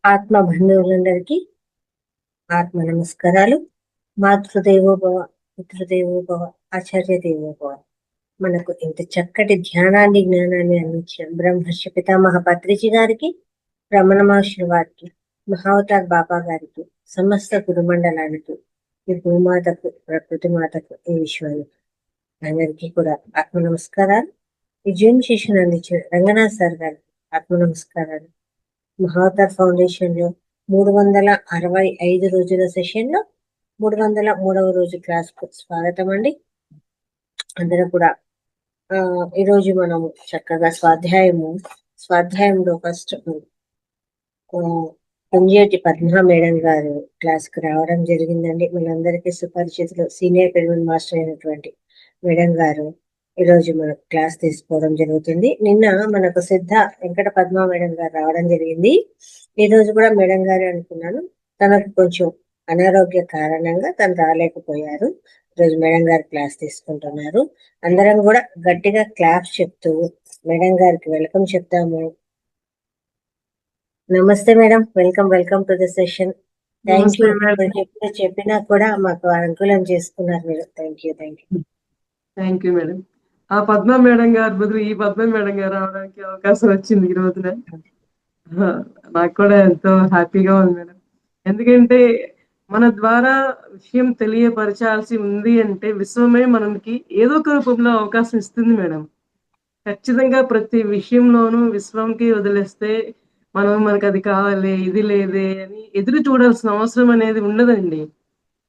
ఆత్మ బంధువులందరికీ ఆత్మ నమస్కారాలు. మాతృదేవోభవ, పితృదేవోభవ, ఆచార్య దేవోభవ. మనకు ఇంత చక్కటి ధ్యానాన్ని, జ్ఞానాన్ని అందించిన బ్రహ్మర్షి పితామహ పత్రిజీ గారికి, రమణ మహర్షి వారికి, మహావతార్ బాబా గారికి, సమస్త గురుమండలానికి, ఈ భూమాతకు, ప్రకృతి మాతకు, ఈ విశ్వానికి అందరికీ కూడా ఆత్మ నమస్కారాలు. ఈ జూమ్ సెషన్ అందించిన రంగనాథ్ సార్ గారికి ఆత్మ నమస్కారాలు. మహావతార్ ఫౌండేషన్ లో 365 రోజుల సెషన్ లో 303వ రోజు క్లాస్ కు స్వాగతం అండి. అందరూ కూడా ఈరోజు మనము చక్కగా స్వాధ్యాయంలో ఫస్ట్ పొంజేటి పద్మా మేడం గారు క్లాస్ కు రావడం జరిగిందండి. మనందరికీ సుపరిచితులు, సీనియర్ పిరమిడ్ మాస్టర్ అయినటువంటి మేడం గారు ఈరోజు మనకు క్లాస్ తీసుకోవడం జరుగుతుంది. నిన్న మనకు సిద్ధ వెంకట పద్మా మేడం గారు రావడం జరిగింది. ఈ రోజు కూడా మేడం గారే అనుకున్నాను, తనకు కొంచెం అనారోగ్య కారణంగా తను రాలేకపోయారు. ఈరోజు మేడం గారు క్లాస్ తీసుకుంటున్నారు. అందరం కూడా గట్టిగా క్లాప్స్ చెప్తూ మేడం గారికి వెల్కమ్ చెప్తాము. నమస్తే madam, welcome to the session. Thank you. ఎప్పుడు చెప్పినా కూడా మాకు అనుకూలం చేసుకున్నారు మీరు. Thank you madam. ఆ పద్మా మేడం గారి బదులు ఈ పద్మా మేడం గారు రావడానికి అవకాశం వచ్చింది ఈ రోజున. నాకు కూడా ఎంతో హ్యాపీగా ఉంది మేడం. ఎందుకంటే మన ద్వారా విషయం తెలియపరచాల్సి ఉంది అంటే విశ్వమే మనకి ఏదో ఒక రూపంలో అవకాశం ఇస్తుంది మేడం. ఖచ్చితంగా ప్రతి విషయంలోనూ విశ్వంకి వదిలేస్తే మనకు అది కావాలి, ఇది లేదే అని ఎదురు చూడాల్సిన అవసరం అనేది ఉండదండి.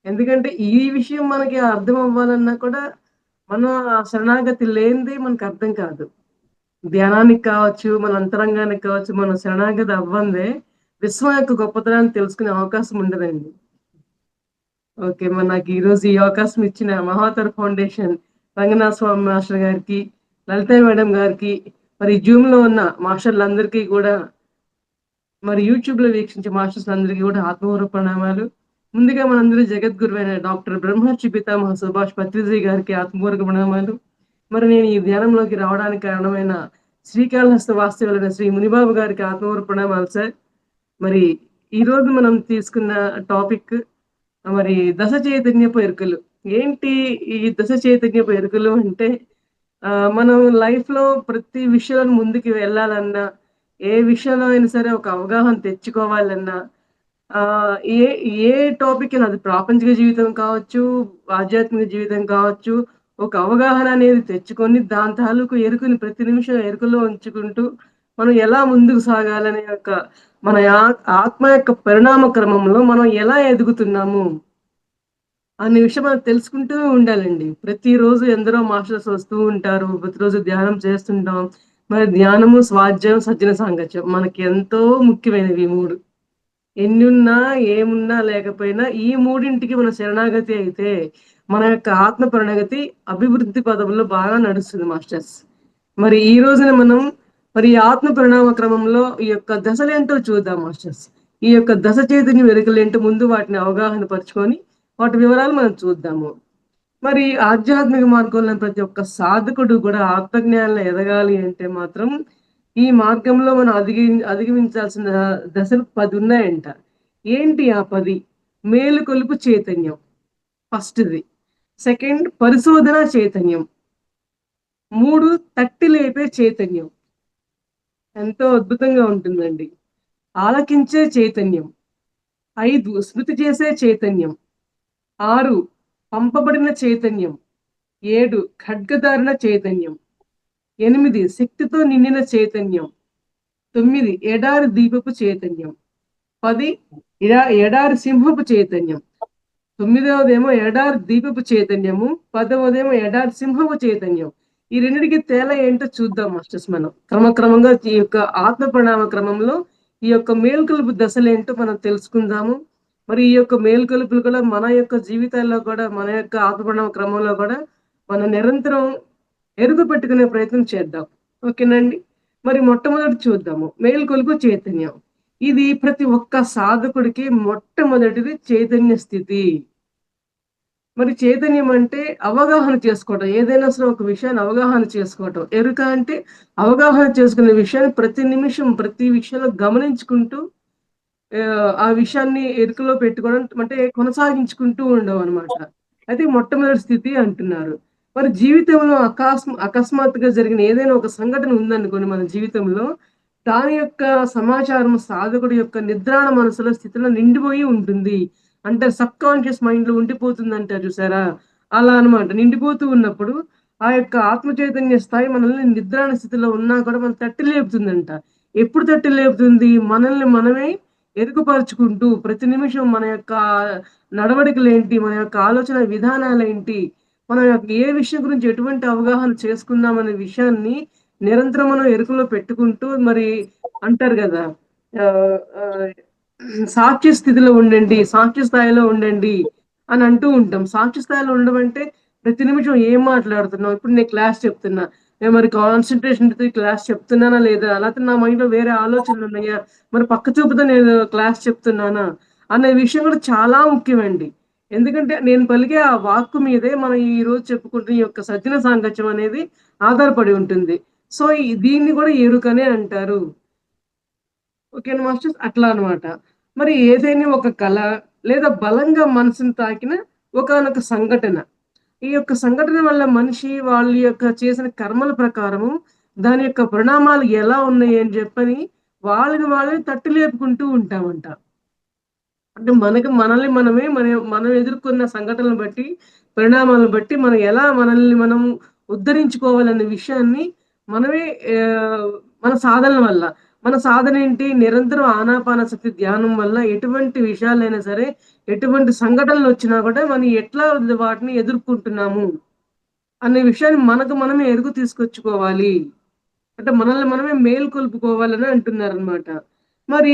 ఎందుకంటే ఈ విషయం మనకి అర్థం అవ్వాలన్నా కూడా మనం ఆ శరణాగతి లేనిదే మనకు అర్థం కాదు. ధ్యానానికి కావచ్చు, మన అంతరంగానికి కావచ్చు, మనం శరణాగతి అవ్వందే విశ్వం యొక్క గొప్పతనాన్ని తెలుసుకునే అవకాశం ఉండదండి. ఓకే, నాకు ఈరోజు ఈ అవకాశం ఇచ్చిన మహావతార్ ఫౌండేషన్ రంగనాథ స్వామి మాస్టర్ గారికి, లలిత మేడం గారికి, మరి జూమ్ లో ఉన్న మాస్టర్లందరికీ కూడా, మరి యూట్యూబ్ లో వీక్షించే మాస్టర్స్ అందరికీ కూడా ఆత్మగౌరవ ప్రణామాలు. ముందుగా మనందరూ జగద్గురు అయిన డాక్టర్ బ్రహ్మర్షి పితామహ సుభాష్ పత్రిజీ గారికి ఆత్మగౌరవ ప్రణామాలు. మరి నేను ఈ ధ్యానంలోకి రావడానికి కారణమైన శ్రీకాళహస్తి వాస్తవులైన శ్రీ మునిబాబు గారికి ఆత్మగౌరవ ప్రణామాలు సార్. మరి ఈ రోజు మనం తీసుకున్న టాపిక్ మరి దశ చైతన్యపు ఎరుకలు. ఏంటి ఈ దశ చైతన్యపు ఎరుకలు అంటే, మనం లైఫ్ లో ప్రతి విషయంలో ముందుకు వెళ్ళాలన్నా, ఏ విషయంలో అయినా సరే ఒక అవగాహన తెచ్చుకోవాలన్నా, ఏ ఏ టాపిక్ అది ప్రాపంచిక జీవితం కావచ్చు, ఆధ్యాత్మిక జీవితం కావచ్చు, ఒక అవగాహన అనేది తెచ్చుకొని దాని తాలూకు ఎరుకని ప్రతి నిమిషం ఎరుకలో ఉంచుకుంటూ మనం ఎలా ముందుకు సాగాలనే మన ఆత్మ యొక్క పరిణామ క్రమంలో మనం ఎలా ఎదుగుతున్నాము అనే విషయం మనం తెలుసుకుంటూ ఉండాలండి. ప్రతిరోజు ఎందరో మాస్టర్స్ వస్తూ ఉంటారు, ప్రతిరోజు ధ్యానం చేస్తుంటాం. మరి ధ్యానము, స్వాధ్యాయం, సజ్జన సాంగత్యం మనకి ఎంతో ముఖ్యమైనవి. 3 ఎన్నున్నా ఏమున్నా లేకపోయినా ఈ 3ంటికి మన శరణాగతి అయితే మన యొక్క ఆత్మ ప్రణగతి అభివృద్ధి పదవుల్లో బాగా నడుస్తుంది మాస్టర్స్. మరి ఈ రోజున మనం మరి ఆత్మ పరిణామ క్రమంలో ఈ యొక్క దశలేంటో చూద్దాం మాస్టర్స్. ఈ యొక్క దశ చైతన్యం ఎరుకలేంటో ముందు వాటిని అవగాహన పరుచుకొని వాటి వివరాలు మనం చూద్దాము. మరి ఆధ్యాత్మిక మార్గంలో ప్రతి ఒక్క సాధకుడు కూడా ఆత్మజ్ఞానంలో ఎదగాలి అంటే మాత్రం ఈ మార్గంలో మనం అధిగమించాల్సిన దశలు 10 ఉన్నాయంట. ఏంటి ఆ 10? మేలుకొలుపు చైతన్యం ఫస్ట్ది. సెకండ్, పరిశోధన చైతన్యం. 3, తట్టి లేపే చైతన్యం. ఎంతో అద్భుతంగా ఉంటుందండి. ఆలకించే చైతన్యం. 5, స్మృతి చేసే చైతన్యం. 6, పంపబడిన చైతన్యం. 7, ఖడ్గధారణ చైతన్యం. 8, శక్తితో నిండిన చైతన్యం. 9, ఎడారి దీపపు చైతన్యం. 10, ఎడారి సింహపు చైతన్యం. 9వదేమో ఎడారి దీపపు చైతన్యము, 10వదేమో ఎడారి సింహపు చైతన్యం. ఈ రెండింటికి తేడా ఏంటో చూద్దాం మాస్టర్స్. మనం క్రమక్రమంగా ఈ యొక్క ఆత్మ పరిణామ క్రమంలో ఈ యొక్క మేల్కొలుపు దశలేంటో మనం తెలుసుకుందాము. మరి ఈ యొక్క మేల్కొలుపులు కూడా మన యొక్క జీవితాల్లో కూడా, మన యొక్క ఆత్మ పరిణామ క్రమంలో కూడా మనం నిరంతరం ఎరుగు పెట్టుకునే ప్రయత్నం చేద్దాం. ఓకేనండి. మరి మొట్టమొదటి చూద్దాము మేల్కొలుపు చైతన్యం. ఇది ప్రతి ఒక్క సాధకుడికి మొట్టమొదటిది చైతన్య స్థితి. మరి చైతన్యం అంటే అవగాహన చేసుకోవటం, ఏదైనా సరే ఒక విషయాన్ని అవగాహన చేసుకోవటం. ఎరుక అంటే అవగాహన చేసుకునే విషయాన్ని ప్రతి నిమిషం ప్రతి విషయంలో గమనించుకుంటూ ఆ విషయాన్ని ఎరుకలో పెట్టుకోవడం అంటే కొనసాగించుకుంటూ ఉండవనమాట. అయితే మొట్టమొదటి స్థితి అంటున్నారు. మరి జీవితంలో అకస్మాత్తుగా జరిగిన ఏదైనా ఒక సంఘటన ఉందనుకోండి మన జీవితంలో, దాని యొక్క సమాచారం సాధకుడి యొక్క నిద్రాణ మనసులో స్థితిలో నిండిపోయి ఉంటుంది. అంటే సబ్‌కాన్షియస్ మైండ్‌లో ఉండిపోతుందంటారు చూసారా? అలా అన్నమాట. నిండిపోతూ ఉన్నప్పుడు ఆ యొక్క ఆత్మ చైతన్య స్థాయి మనల్ని నిద్రాణ స్థితిలో ఉన్నా కూడా మనల్ని తట్టి లేపుతుందంట. ఎప్పుడు తట్టి లేపుతుంది? మనల్ని మనమే ఎరుగుపరుచుకుంటూ ప్రతి నిమిషం మన యొక్క నడవడికలేంటి, మన యొక్క ఆలోచన విధానాలేంటి, మనం యొక్క ఏ విషయం గురించి ఎటువంటి అవగాహన చేసుకున్నామనే విషయాన్ని నిరంతరం మనం ఎరుకలో పెట్టుకుంటూ మరి అంటారు గదా! ఆహ్, ఆహ్, సాక్షి స్థితిలో ఉండండి, సాక్షి స్థాయిలో ఉండండి అని అంటూ ఉంటాం. సాక్షి స్థాయిలో ఉండడం అంటే ప్రతి నిమిషం ఏం మాట్లాడుతున్నాం? ఇప్పుడు నేను క్లాస్ చెప్తున్నా. నేను మరి కాన్సంట్రేషన్‌తో క్లాస్ చెప్తున్నానా లేదా? లేకపోతే నా మైండ్‌లో వేరే ఆలోచనలున్నాయా? మరి పక్క చూపుతో నేను క్లాస్ చెప్తున్నానా? అనే విషయం కూడా చాలా ముఖ్యమండి. ఎందుకంటే నేను పలికే ఆ వాక్కు మీదే మనం ఈరోజు చెప్పుకుంటున్న ఈ యొక్క సజ్జన సాంగత్యం అనేది ఆధారపడి ఉంటుంది. సో, దీన్ని కూడా ఎరుకనే అంటారు. ఓకేనా మాస్టర్స్. అట్లా అన్నమాట. మరి ఏదైనా ఒక కళ లేదా బలంగా మనసుని తాకిన ఒకానొక సంఘటన. ఈ యొక్క సంఘటన వల్ల మనిషి వాళ్ళ యొక్క చేసిన కర్మల ప్రకారము దాని యొక్క పరిణామాలు ఎలా ఉన్నాయి అని చెప్పని వాళ్ళని వాళ్ళని తట్టి లేపుకుంటూ ఉంటామంట. అంటే మనల్ని మనమే మనం ఎదుర్కొన్న సంఘటనలను బట్టి, పరిణామాలను బట్టి మనం ఎలా మనల్ని మనం ఉద్ధరించుకోవాలనే విషయాన్ని మనమే ఆహ్, మన సాధనల వల్ల. మన సాధనేంటి? నిరంతరం ఆనాపానసతి ధ్యానం వల్ల ఎటువంటి విషయాలైనా సరే, ఎటువంటి సంఘటనలొచ్చినా కూడా మనం ఎట్లా వాటిని ఎదుర్కుంటున్నాము అనే విషయాన్ని మనకు మనమే ఎరుగు తీసుకొచ్చుకోవాలి. అంటే మనల్ని మనమే మేల్కొల్పుకోవాలని అంటున్నారనమాట. మరి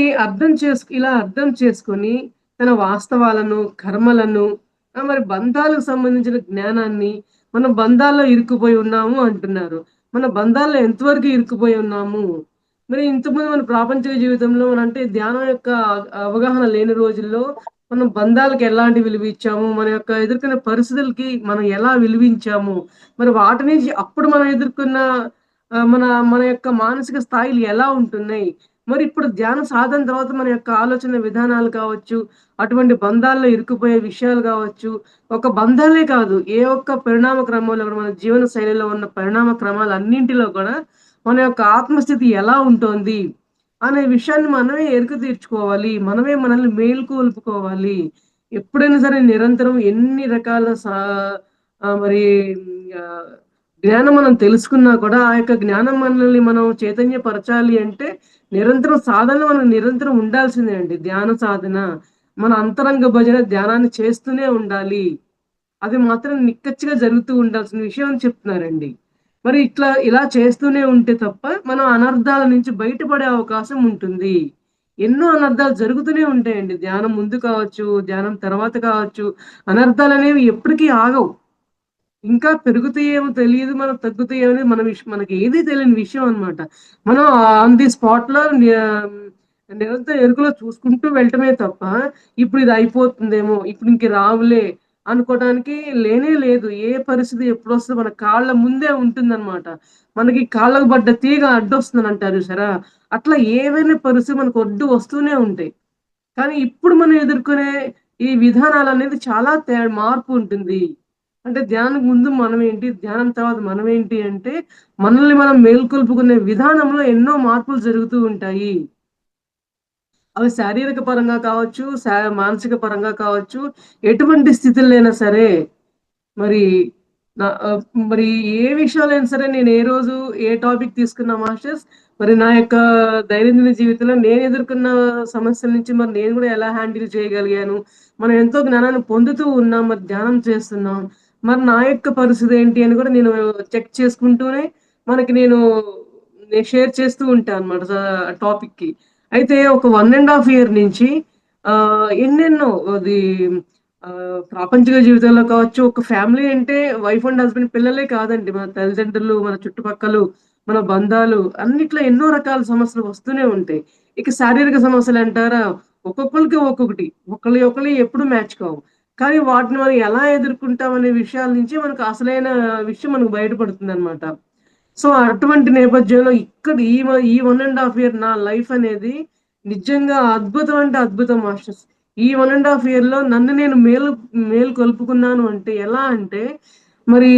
ఇలా అర్థం చేసుకొని తన వాస్తవాలను, కర్మలను మరి బంధాలకు సంబంధించిన జ్ఞానాన్ని మనం బంధాల్లో ఇరుక్కుపోయి ఉన్నాము అంటున్నారు. మన బంధాల్లో ఎంతవరకు ఇరుక్కుపోయి ఉన్నాము? మరి ఇంతకుముందు మన ప్రాపంచిక జీవితంలో అంటే ధ్యానం యొక్క అవగాహన లేని రోజుల్లో మనం బంధాలకు ఎలాంటి విలువ ఇచ్చాము? మన యొక్క ఎదుర్కొన్న పరిస్థితులకి మనం ఎలా విలువించాము? మరి వాటి నుంచి అప్పుడు మనం ఎదుర్కొన్న మన మన యొక్క మానసిక స్థాయిలు ఎలా ఉంటున్నాయి? మరి ఇప్పుడు ధ్యాన సాధన తర్వాత మన యొక్క ఆలోచన విధానాలు కావచ్చు, అటువంటి బంధాల్లో ఇరుక్కుపోయే విషయాలు కావచ్చు, ఒక బంధాలే కాదు, ఏ ఒక్క పరిణామ క్రమంలో కూడా మన జీవన శైలిలో ఉన్న పరిణామ క్రమాలన్నింటిలో కూడా మన యొక్క ఆత్మస్థితి ఎలా ఉంటోంది? అనే విషయాన్ని మనమే ఎరుక తీర్చుకోవాలి. మనమే మనల్ని మేల్కొల్పుకోవాలి. ఎప్పుడైనా సరే నిరంతరం ఎన్ని రకాల మరి ఆహ్, జ్ఞానం మనం తెలుసుకున్నా కూడా, ఆ యొక్క జ్ఞానం మనల్ని మనం చైతన్యపరచాలి అంటే, నిరంతరం సాధనలో మనం నిరంతరం ఉండాల్సిందే అండి. ధ్యాన సాధన. మన అంతరంగ భజన ధ్యానాన్ని చేస్తూనే ఉండాలి. అది మాత్రం నిక్కచ్చిగా జరుగుతూ ఉండాల్సిన విషయం అని చెప్తున్నారండి. మరి ఇలా చేస్తూనే ఉంటే తప్ప, మనం అనర్థాల నుంచి బయటపడే అవకాశం ఉంటుంది. ఎన్నో అనర్థాలు జరుగుతూనే ఉంటాయండి. ధ్యానం ముందు కావచ్చు, ధ్యానం తర్వాత కావచ్చు. అనర్థాలనేవి ఎప్పటికీ ఆగవు. ఇంకా పెరుగుతాయేమో తెలీదు. మనకు తగ్గుతాయేమో అనేది మనకి ఏది తెలియని విషయం అన్నమాట. మనం ఆన్ ది స్పాట్‌లో నిరంతరం ఎరుకలో చూసుకుంటూ వెళ్ళటమే తప్ప, ఇప్పుడు ఇది అయిపోతుందేమో, ఇప్పుడు ఇంక రావులే అనుకోవడానికి లేనే లేదు. ఏ పరిస్థితి ఎప్పుడొస్తదో మన కాళ్ళ ముందే ఉంటుందన్నమాట. మనకి కాళ్ళకు పడ్డ తీగ అడ్డొస్తుందంటారు చూసారా? అట్లా ఏవైనా పరిస్థితి మనకు ఒడ్డు వస్తూనే ఉంటాయి. కానీ ఇప్పుడు మనం ఎదుర్కొనే ఈ విధానాలనేది చాలా మార్పు ఉంటుంది. అంటే ధ్యానం ముందు మనమేంటి, ధ్యానం తర్వాత మనమేంటి అంటే, మనల్ని మనం మేల్కొల్పుకునే విధానంలో ఎన్నో మార్పులు జరుగుతూ ఉంటాయి. అవి శారీరక పరంగా కావచ్చు, మానసిక పరంగా కావచ్చు, ఎటువంటి స్థితిలోనైనా సరే. మరి నా మరి ఏ విషయాలైనా సరే నేను ఏ రోజు ఏ టాపిక్ తీసుకున్నా మాస్టర్స్, మరి నా యొక్క దైనందిన జీవితంలో నేను ఎదుర్కొన్న సమస్యల నుంచి మరి నేను గూడా ఎలా హ్యాండిల్ చేయగలిగాను. మనం ఎంతో జ్ఞానాన్ని పొందుతూ ఉన్నాం. మరి ధ్యానం చేస్తున్నాం. మరి నా యొక్క పరిస్థితి ఏంటి అని గూడా నేను చెక్ చేసుకుంటూనే మనకి నేను షేర్ చేస్తూ ఉంటా అన్నమాట టాపిక్‌కి. అయితే ఒక 1 ½ ఇయర్ నుంచి ఎన్నెన్నో అది ప్రాపంచిక జీవితంలో కావచ్చు, ఒక ఫ్యామిలీ అంటే వైఫ్ అండ్ హస్బాండ్ పిల్లలే కాదండి. మన తల్లిదండ్రులు, మన చుట్టుపక్కలు, మన బంధాలు అన్నిట్లో ఎన్నో రకాల సమస్యలు వస్తూనే ఉంటాయి. ఇక శారీరక సమస్యలంటారా? ఒక్కొక్కళ్ళకి ఒక్కొక్కటి. ఒకళ్ళయి ఎప్పుడు మ్యాచ్ కావు. కానీ వాటిని మనం ఎలా ఎదుర్కుంటాం అనే విషయాల నుంచి మనకు అసలైన విషయం మనకు బయటపడుతుందనమాట. సో, అటువంటి నేపథ్యంలో ఇక్కడ ఈ 1 ½ ఇయర్ నా లైఫ్ అనేది నిజంగా అద్భుతం అంటే అద్భుతం మాస్టర్స్. ఈ 1 ½ ఇయర్‌లో నన్ను నేను మేలుకొల్పుకున్నాను అంటే ఎలా అంటే, మరి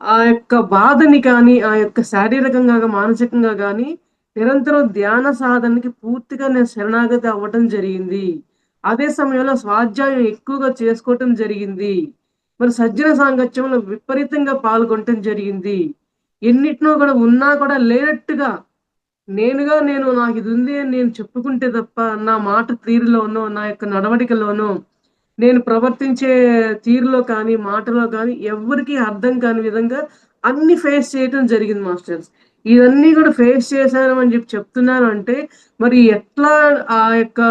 ఆ యొక్క బాధని కానీ, ఆ యొక్క శారీరకంగా, మానసికంగా గానీ నిరంతరం ధ్యాన సాధనకి పూర్తిగా నేను శరణాగతి అవ్వటం జరిగింది. అదే సమయంలో స్వాధ్యాయం ఎక్కువగా చేసుకోవటం జరిగింది. మరి సజ్జన సాంగత్యంలో విపరీతంగా పాల్గొనటం జరిగింది. ఎన్నిటినో కూడా ఉన్నా కూడా లేనట్టుగా నేను నాకిదుంది అని నేను చెప్పుకుంటే తప్ప, నా మాట తీరులోనో, నా యొక్క నడవడికలోనో, నేను ప్రవర్తించే తీరులో కానీ, మాటలో కానీ ఎవ్వరికీ అర్థం కాని విధంగా అన్నీ ఫేస్ చేయటం జరిగింది మాస్టర్స్. ఇవన్నీ కూడా ఫేస్ చేశాను అని చెప్తున్నాను అంటే, మరి ఎట్లా ఆ యొక్క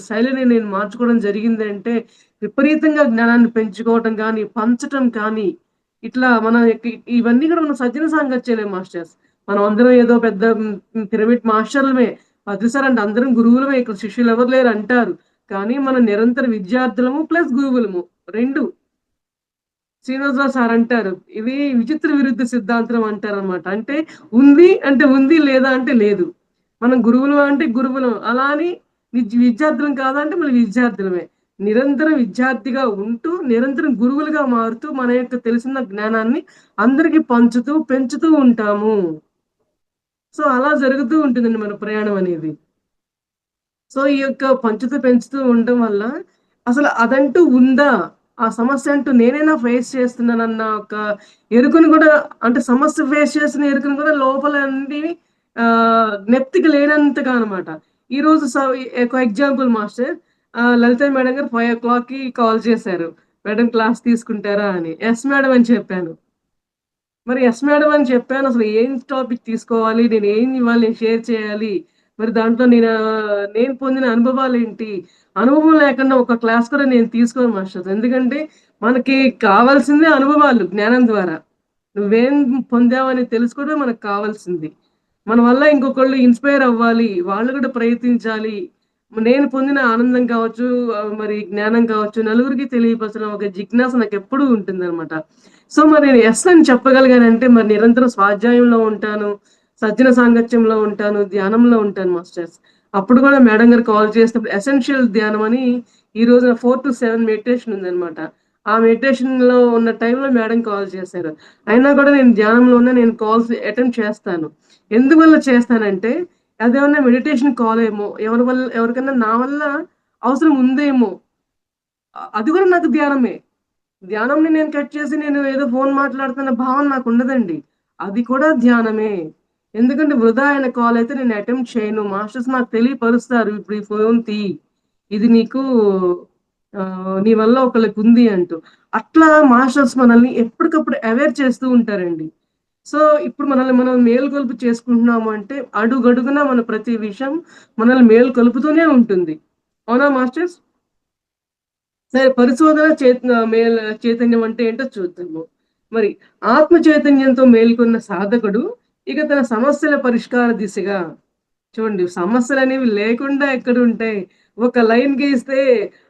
శైలిని నేను మార్చుకోవడం జరిగిందంటే, విపరీతంగా జ్ఞానాన్ని పెంచుకోవటం గానీ, పంచటం కానీ, ఇట్లా మన యొక్క ఇవన్నీ కూడా మన సజ్జన సాంగత్యాలే మాస్టర్స్. మనమందరం ఏదో పెద్ద పిరమిడ్ మాస్టర్‌లమే. అది సార్ అంటే అందరం గురువులమే. ఇక్కడ శిష్యులెవరు లేరంటారు. కానీ మనం నిరంతర విద్యార్థులము ప్లస్ గురువులము 2. శ్రీనివాసరావు సార్ అంటారు. ఇది విచిత్ర విరుద్ధ సిద్ధాంతం అంటారనమాట. అంటే ఉంది అంటే ఉంది, లేదా అంటే లేదు. మనం గురువులం అంటే గురువులం. అలా అని విద్యార్థులం కాదా అంటే మళ్ళీ విద్యార్థులమే. నిరంతరం విద్యార్థిగా ఉంటూ, నిరంతరం గురువులుగా మారుతూ, మన యొక్క తెలిసిన జ్ఞానాన్ని అందరికి పంచుతూ, పెంచుతూ ఉంటాము. సో, అలా జరుగుతూ ఉంటుందండి మన ప్రయాణం అనేది. సో, ఈ యొక్క పంచుతూ, పెంచుతూ ఉండడం వల్ల అసలు అదంటూ ఉందా? ఆ సమస్య అంటూ నేనైనా ఫేస్ చేస్తున్నానన్న ఒక ఎరుకను గూడా అంటే సమస్య ఫేస్ చేస్తున్న ఎరుకను గూడా లోపల నుండి జ్ఞప్తికి లేనంతగా అనమాట. ఈరోజు ఒక ఎగ్జాంపుల్ మాస్టర్ లలిత మేడం గారు 5:00కి కాల్ చేశారు. మేడం క్లాస్ తీసుకుంటారా అని. యెస్ మేడం అని చెప్పాను. మరి యెస్ మేడం అని చెప్పాను. అసలు ఏం టాపిక్ తీసుకోవాలి? నేనేం ఇవాళ నేను షేర్ చేయాలి? మరి దాంట్లో నేను పొందిన అనుభవాలేంటి? అనుభవం లేకుండా ఒక క్లాస్ కూడా నేను తీసుకోను మాస్టర్స్. ఎందుకంటే మనకి కావాల్సిందే అనుభవాలు జ్ఞానం ద్వారా. నువ్వేం పొందావని తెలుసుకోవడమే మనకు కావాల్సింది. మన వల్ల ఇంకొకళ్ళు ఇన్‌స్పైర్ అవ్వాలి. వాళ్ళు కూడా ప్రయత్నించాలి. నేను పొందిన ఆనందం కావచ్చు, మరి జ్ఞానం కావచ్చు, నలుగురికి తెలియపరచడం ఒక జిజ్ఞాస నాకెప్పుడూ ఉంటుందనమాట. సో, మరి నేను యెస్ అని చెప్పగలిగానంటే మరి నిరంతరం స్వాధ్యాయంలో ఉంటాను, సజ్జన సాంగత్యంలో ఉంటాను, ధ్యానంలో ఉంటాను మాస్టర్స్. అప్పుడు కూడా మేడం గారు కాల్ చేసినప్పుడు ఎసెన్షియల్ ధ్యానం అని ఈ రోజున 4-7 మెడిటేషన్ ఉందనమాట. ఆ మెడిటేషన్‌లో ఉన్న టైంలో మేడం కాల్ చేశారు. అయినా కూడా నేను ధ్యానంలో ఉన్నా నేను కాల్స్ అటెండ్ చేస్తాను. ఎందువల్ల చేస్తానంటే అదేమన్నా మెడిటేషన్ కాల్ ఏమో, ఎవరికన్నా నా వల్ల అవసరం ఉందేమో, అది కూడా నాకు ధ్యానమే. ధ్యానంని నేను కట్ చేసి నేను ఏదో ఫోన్ మాట్లాడుతున్న భావన నాకుండదండి. అది కూడా ధ్యానమే. ఎందుకంటే వృధా అయిన కాల్ అయితే నేను అటెంప్ట్ చేయను. మాస్టర్స్ నాకు తెలియపరుస్తారు. ఇప్పుడు ఈ ఫోన్ తీయి. ఇది నీకు నీ వల్ల ఒకళ్ళకుంది అంటూ. అట్లా మాస్టర్స్ మనల్ని ఎప్పటికప్పుడు అవేర్ చేస్తూ ఉంటారండి. సో, ఇప్పుడు మనల్ని మనం మేలుకొలుపు చేసుకుంటున్నాము అంటే అడుగడుగునా మన ప్రతి విషయం మనల్ని మేలుకొలుపుతూనే ఉంటుంది. అవునా మాస్టర్స్? సరే పరిశోధన చైతన్యం అంటే ఏంటో చూద్దాము. మరి ఆత్మ చైతన్యంతో మేల్కొన్న సాధకుడు ఇక తన సమస్యల పరిష్కార దిశగా చూడండి సమస్యలనేవి లేకుండా ఎక్కడుంటాయి. ఒక లైన్ గీస్తే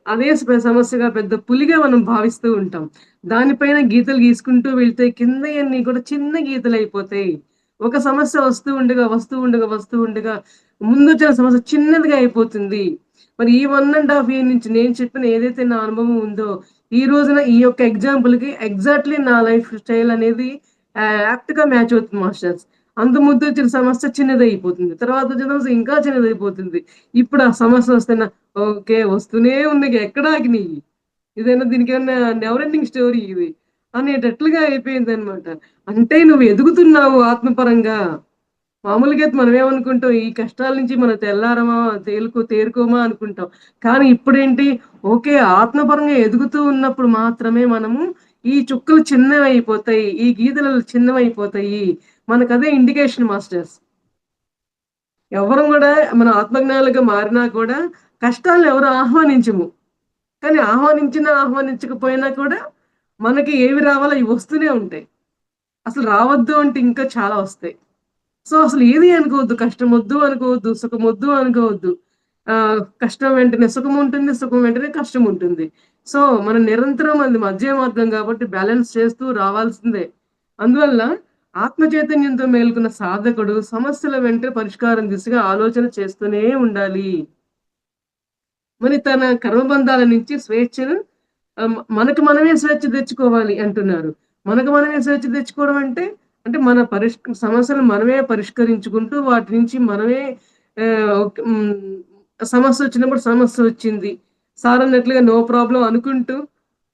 అదే సమస్యగా పెద్ద పులిగా మనం భావిస్తూ ఉంటాం. దానిపైన గీతలు గీసుకుంటూ వెళ్తే కిందయన్నీ కూడా చిన్న గీతలయిపోతాయి. ఒక సమస్య వస్తూ ఉండగా ముందొచ్చిన సమస్య చిన్నదిగా అయిపోతుంది. మరి ఈ 1 ½ ఇయర్ నుంచి నేను చెప్పిన ఏదైతే నా అనుభవం ఉందో, ఈ రోజున ఈ యొక్క ఎగ్జాంపుల్‌కి ఎగ్జాక్ట్‌లీ నా లైఫ్ స్టైల్ అనేది యాప్ట్‌గా మ్యాచ్ అవుతుంది మాస్టర్స్. ముందొచ్చిన సమస్య చిన్నదయిపోతుంది. తర్వాత వచ్చిన సమస్య ఇంకా చిన్నదయిపోతుంది. ఇప్పుడు ఆ సమస్యొస్తే ఓకే. వస్తూనే ఉన్నాయి. ఎక్కడ ఆగినియి? దీనికేమన్నా నెవర్ ఎండింగ్ స్టోరీ ఇది అనేటట్లుగా అయిపోయిందనమాట. అంటే నువ్వు ఎదుగుతున్నావు ఆత్మపరంగా. మామూలుగా అయితే మనమేమనుకుంటాం, ఈ కష్టాల నుంచి మనం తెల్లారమా, తేరుకోమా అనుకుంటాం. కానీ ఇప్పుడేంటి, ఓకే. ఆత్మపరంగా ఎదుగుతూ ఉన్నప్పుడు మాత్రమే మనము ఈ చుక్కలు చిన్నవయిపోతాయి. ఈ గీతలు చిన్నవయిపోతాయి. మనకదే ఇండికేషన్ మాస్టర్స్. ఎవ్వరం గూడా మన ఆత్మజ్ఞానులుగా మారినా కూడా కష్టాలను ఎవరు ఆహ్వానించము. కానీ ఆహ్వానించకపోయినా కూడా మనకి ఏవి రావాలో అవి వస్తూనే ఉంటాయి. అసలు రావద్దు అంటే ఇంకా చాలా వస్తాయి. సో, అసలు ఏది అనుకోవద్దు. కష్టమొద్దు అనుకోవద్దు. సుఖమొద్దు అనుకోవద్దు. కష్టం వెంటనే సుఖముంటుంది. సుఖం వెంటనే కష్టముంటుంది. సో, మనం నిరంతరం అది మధ్య మార్గం కాబట్టి బ్యాలెన్స్ చేస్తూ రావాల్సిందే. అందువల్ల ఆత్మ చైతన్యంతో మేల్కొన్న సాధకుడు సమస్యల వెంట పరిష్కారం దిశగా ఆలోచన చేస్తూనే ఉండాలి. మరి తన కర్మబంధాల నుంచి స్వేచ్ఛను మనకు మనమే స్వేచ్ఛ తెచ్చుకోవాలి అంటున్నారు. మనకు మనమే స్వేచ్ఛ తెచ్చుకోవడం అంటే, అంటే మన సమస్యలు మనమే పరిష్కరించుకుంటూ వాటి నుంచి మనమే సమస్య వచ్చినప్పుడు సమస్య వచ్చింది. సార్ అన్నట్లుగా నో ప్రాబ్లమ్ అనుకుంటూ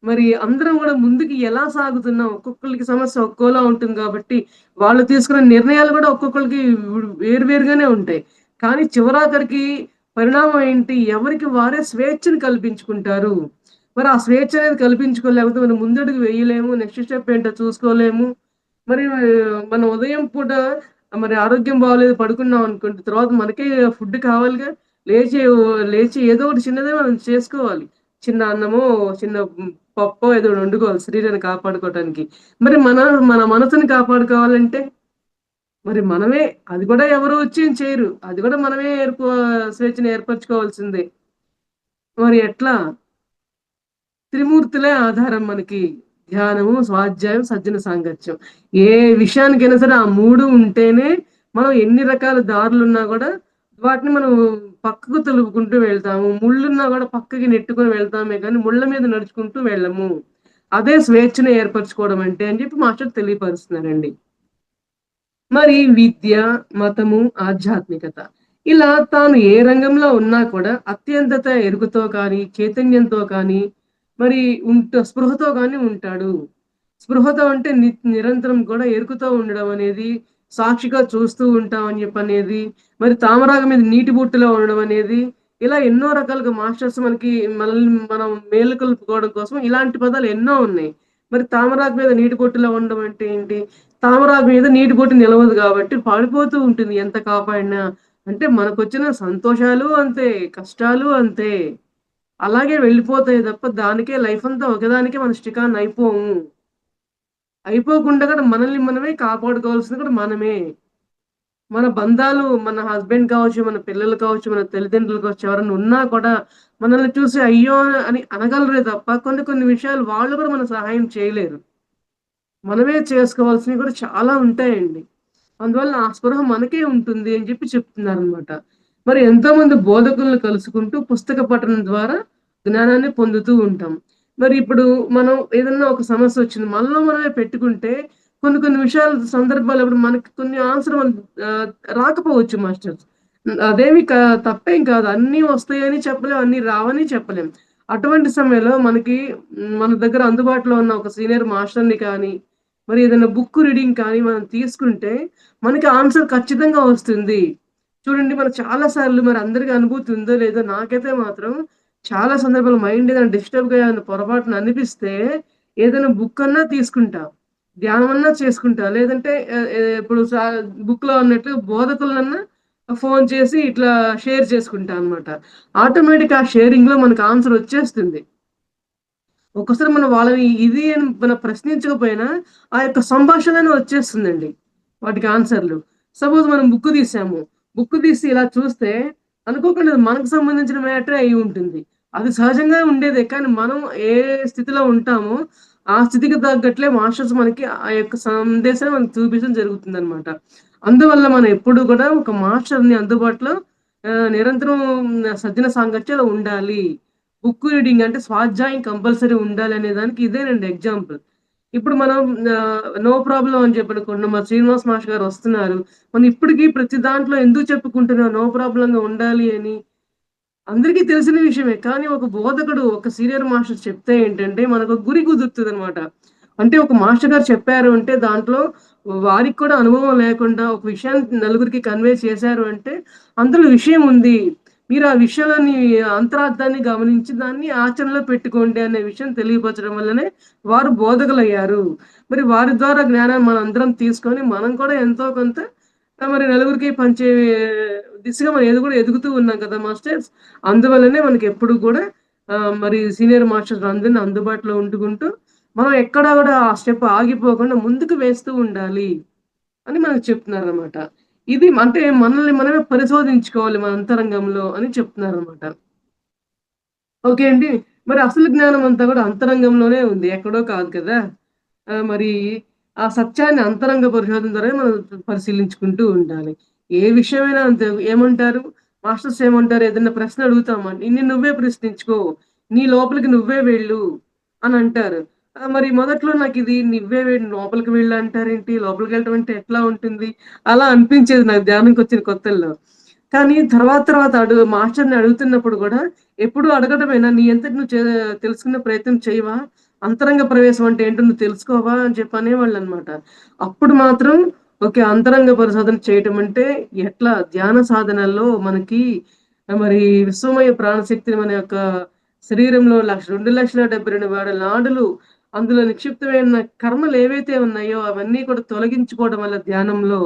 మరి అందరం గూడా ముందుకు ఎలా సాగుతున్నాం? ఒక్కొక్కళ్ళకి సమస్య ఒక్కోలా ఉంటుంది గాబట్టి, వాళ్ళు తీసుకున్న నిర్ణయాలు గూడా ఒక్కొక్కళ్ళకి వేరు వేరుగానే ఉంటాయి. కానీ చివరాఖరికి పరిణామం ఏంటి? ఎవరికి వారే స్వేచ్ఛను కల్పించుకుంటారు. మరి ఆ స్వేచ్ఛ అనేది కల్పించుకోలేకపోతే మనం ముందడుగు వేయలేము. నెక్స్ట్ స్టెప్ ఏంటో చూసుకోలేము. మరి మనం ఉదయం పూట మరి ఆరోగ్యం బాగోలేదు పడుకున్నాం అనుకోండి. తర్వాత మనకే ఫుడ్ కావాలిగా. లేచి లేచి ఏదో ఒకటి చిన్నదే మనం చేసుకోవాలి. చిన్న అన్నమో, చిన్న పప్పో ఏదో ఒకటి వండుకోవాలి శరీరాన్ని కాపాడుకోవటానికి. మరి మన మనసుని కాపాడుకోవాలంటే మరి మనమే అది కూడా ఎవరు వచ్చి ఏం చేయరు. అది కూడా మనమే స్వేచ్ఛను ఏర్పరచుకోవాల్సిందే. మరి ఎట్లా? త్రిమూర్తులే ఆధారం మనకి. ధ్యానము, స్వాధ్యాయం, సజ్జన సాంగత్యం. ఏ విషయానికైనా సరే ఆ 3 ఉంటేనే మనం ఎన్ని రకాల దారులున్నా గూడా వాటిని మనం పక్కకు తొలుపుకుంటూ వెళ్తాము. ముళ్ళున్నా గూడా పక్కకి నెట్టుకొని వెళ్తామే గానీ ముళ్ళ మీద నడుచుకుంటూ వెళ్ళము. అదే స్వేచ్ఛను ఏర్పరచుకోవడం అంటే అని చెప్పి మాస్టర్ తెలియపరుస్తున్నారండి. మరి విద్య, మతము, ఆధ్యాత్మికత. ఇలా తాను ఏ రంగంలో ఉన్నా కూడా అత్యంతత ఎరుకతో కానీ, చైతన్యంతో కానీ, మరి స్పృహతో గాని ఉంటాడు. స్పృహతో అంటే నిరంతరం కూడా ఎరుకుతో ఉండడం అనేది, సాక్షిగా చూస్తూ ఉంటాం అని చెప్పనేది, మరి తామరాకు మీద నీటి బొట్టులో ఉండడం అనేది, ఇలా ఎన్నో రకాలుగా మాస్టర్స్ మనకి మనల్ని మనం మేలుకొల్పుకోవడం కోసం ఇలాంటి పదాలు ఎన్నో ఉన్నాయి. మరి తామరాకు మీద నీటి బొట్టులో ఉండడం అంటే ఏంటి? తామరాకు మీద నీటి బొట్టు నిలవదు కాబట్టి పడిపోతూ ఉంటుంది ఎంత కాపాడినా. అంటే మనకొచ్చిన సంతోషాలు అంతే, కష్టాలు అంతే. అలాగే వెళ్ళిపోతాయి తప్ప దానికే లైఫ్ అంతా ఒకదానికే మనం స్టిక్ ఆన్ అయిపోము. అయిపోకుండా కూడా మనల్ని మనమే కాపాడుకోవాల్సింది కూడా మనమే. మన బంధాలు మన హస్బెండ్ కావచ్చు, మన పిల్లలు కావచ్చు, మన తల్లిదండ్రులు కావచ్చు ఎవరైనా ఉన్నా కూడా మనల్ని చూసి అయ్యో! అని అనగలరే తప్ప కొన్ని కొన్ని విషయాలు వాళ్ళు కూడా మనకు సహాయం చేయలేరు. మనమే చేసుకోవాల్సినవి కూడా చాలా ఉంటాయండి. అందువల్ల ఆ స్పృహ మనకే ఉంటుంది అని చెప్పి చెప్తున్నారనమాట. మరి ఎంతోమంది బోధకులను కలుసుకుంటూ పుస్తక పఠనం ద్వారా జ్ఞానాన్ని పొందుతూ ఉంటాం. మరి ఇప్పుడు మనం ఏదన్నా ఒక సమస్య వచ్చింది. మనలో మనమే పెట్టుకుంటే కొన్ని కొన్ని విషయాలు సందర్భాలప్పుడు మనకి కొన్ని ఆన్సర్ ఆహ్, రాకపోవచ్చు మాస్టర్స్. అదేమి తప్పేం కాదు. అన్నీ వస్తాయని చెప్పలేం. అన్నీ రావని చెప్పలేం. అటువంటి సమయంలో మనకి మన దగ్గర అందుబాటులో ఉన్న ఒక సీనియర్ మాస్టర్‌ని కానీ, మరి ఏదైనా బుక్ రీడింగ్ కానీ మనం తీసుకుంటే మనకి ఆన్సర్ ఖచ్చితంగా వస్తుంది. చూడండి మనం చాలా సార్లు మరి అందరికి అనుభూతి ఉందో లేదో నాకైతే మాత్రం చాలా సందర్భాల్లో మైండ్ ఏదైనా డిస్టర్బ్‌గా ఏదైనా పొరపాటున అనిపిస్తే ఏదైనా బుక్ అన్నా తీసుకుంటా. ధ్యానమన్నా చేసుకుంటా. లేదంటే ఇప్పుడు బుక్‌లో అన్నట్టు బోధకులనన్నా ఫోను చేసి ఇట్లా షేర్ చేసుకుంటా అన్నమాట. ఆటోమేటిక్‌గా ఆ షేరింగ్‌లో మనకు ఆన్సర్ వచ్చేస్తుంది. ఒక్కోసారి మనం వాళ్ళని ఇది అని మనం ప్రశ్నించకపోయినా, ఆ యొక్క సంభాషణనే వచ్చేస్తుందండి. వాటికి ఆన్సర్‌లు. సపోజ్ మనం బుక్ తీసాము. బుక్ తీసి ఇలా చూస్తే అనుకోకుండా అది మనకు సంబంధించిన మ్యాటరే అయ్యి ఉంటుంది. అది సహజంగా ఉండేదే. కానీ మనం ఏ స్థితిలో ఉంటామో, ఆ స్థితికి తగ్గట్లే మాస్టర్స్ మనకి ఆ యొక్క సందేశాన్ని మనకు చూపించడం జరుగుతుందనమాట. అందువల్ల మనం ఎప్పుడు కూడా ఒక మాస్టర్‌ని అందుబాటులో నిరంతరం సజ్జన సాంగత్యంలో ఉండాలి. బుక్ రీడింగ్ అంటే స్వాధ్యాయం కంపల్సరీ ఉండాలనే దానికి ఇదేనండి ఎగ్జాంపుల్. ఇప్పుడు మనం నో ప్రాబ్లమ్ అని చెప్పనుకోండి. మా శ్రీనివాస్ మాస్టర్ గారు వస్తున్నారు. మనం ఇప్పటికి ప్రతి దాంట్లో ఎందుకు చెప్పుకుంటున్నాం నో ప్రాబ్లమ్‌గా ఉండాలి అని. అందరికీ తెలిసిన విషయమే. కానీ ఒక బోధకుడు, ఒక సీనియర్ మాస్టర్ చెప్తే ఏంటంటే మనకు గురి కుదురుతదనమాట. అంటే ఒక మాస్టర్ గారు చెప్పారు అంటే దాంట్లో వారికి కూడా అనుభవం లేకుండా ఒక విషయాన్ని నలుగురికి కన్వే చేశారు అంటే అందులో విషయం ఉంది. మీరు ఆ విషయంలోని అంతరార్థాన్ని గమనించి దాన్ని ఆచరణలో పెట్టుకోండి అనే విషయం తెలియపరచడం వల్లనే వారు బోధకులయ్యారు. మరి వారి ద్వారా జ్ఞానాన్ని మనందరం తీసుకొని మనం కూడా ఎంతో కొంత మరి నలుగురికి పంచే దిశగా మనం ఎదుగుతూ ఉన్నాం కదా మాస్టర్స్. అందువల్లనే మనకెప్పుడు కూడా మరి సీనియర్ మాస్టర్స్ అందరిని అందుబాటులో ఉంటుకుంటూ, మనం ఎక్కడా గూడా ఆ స్టెప్ ఆగిపోకుండా ముందుకు వేస్తూ ఉండాలి అని మనకు చెప్తున్నారనమాట. ఇది అంటే మనల్ని మనమే పరిశోధించుకోవాలి మన అంతరంగంలో అని చెప్తున్నారనమాట. ఓకే అండి. మరి అసలు జ్ఞానం అంతా గూడా అంతరంగంలోనే ఉంది. ఎక్కడో కాదు కదా! మరి ఆ సత్యాన్ని అంతరంగ పరిశోధన ద్వారా మనం పరిశీలించుకుంటూ ఉండాలి. ఏ విషయమైనా అంతే. ఏమంటారు? మాస్టర్స్ ఏమంటారు? ఏదైనా ప్రశ్న అడుగుతామా, నిన్ను నువ్వే ప్రశ్నించుకో. నీ లోపలికి నువ్వే వెళ్ళు అని అంటారు. మరి మొదట్లో నాకిది నువ్వే వెళ్ళు, లోపలికి వెళ్ళు అంటారేంటి? లోపలికెళ్ళటం అంటే ఎట్లా ఉంటుంది? అలా అనిపించేది నాకు ధ్యానంకొచ్చిన కొత్తల్లో. కానీ తర్వాత మాస్టర్‌ని అడుగుతున్నప్పుడు గూడా ఎప్పుడు అడగడమేనా? నీ అంతట నువ్వు తెలుసుకునే ప్రయత్నం చేయవా? అంతరంగ ప్రవేశం అంటే ఏంటో నువ్వు తెలుసుకోవా? అని చెప్పి అనేవాళ్ళనమాట. అప్పుడు మాత్రం ఓకే. అంతరంగ పరిశోధన చేయటం అంటే ఎట్లా ధ్యాన సాధనల్లో మనకి మరి విశ్వమయ ప్రాణశక్తిని మన యొక్క శరీరంలో 2,72,000 నాడులు అందులో నిక్షిప్తమైన కర్మలు ఏవైతే ఉన్నాయో అవన్నీ కూడా తొలగించుకోవడం వల్ల ధ్యానంలో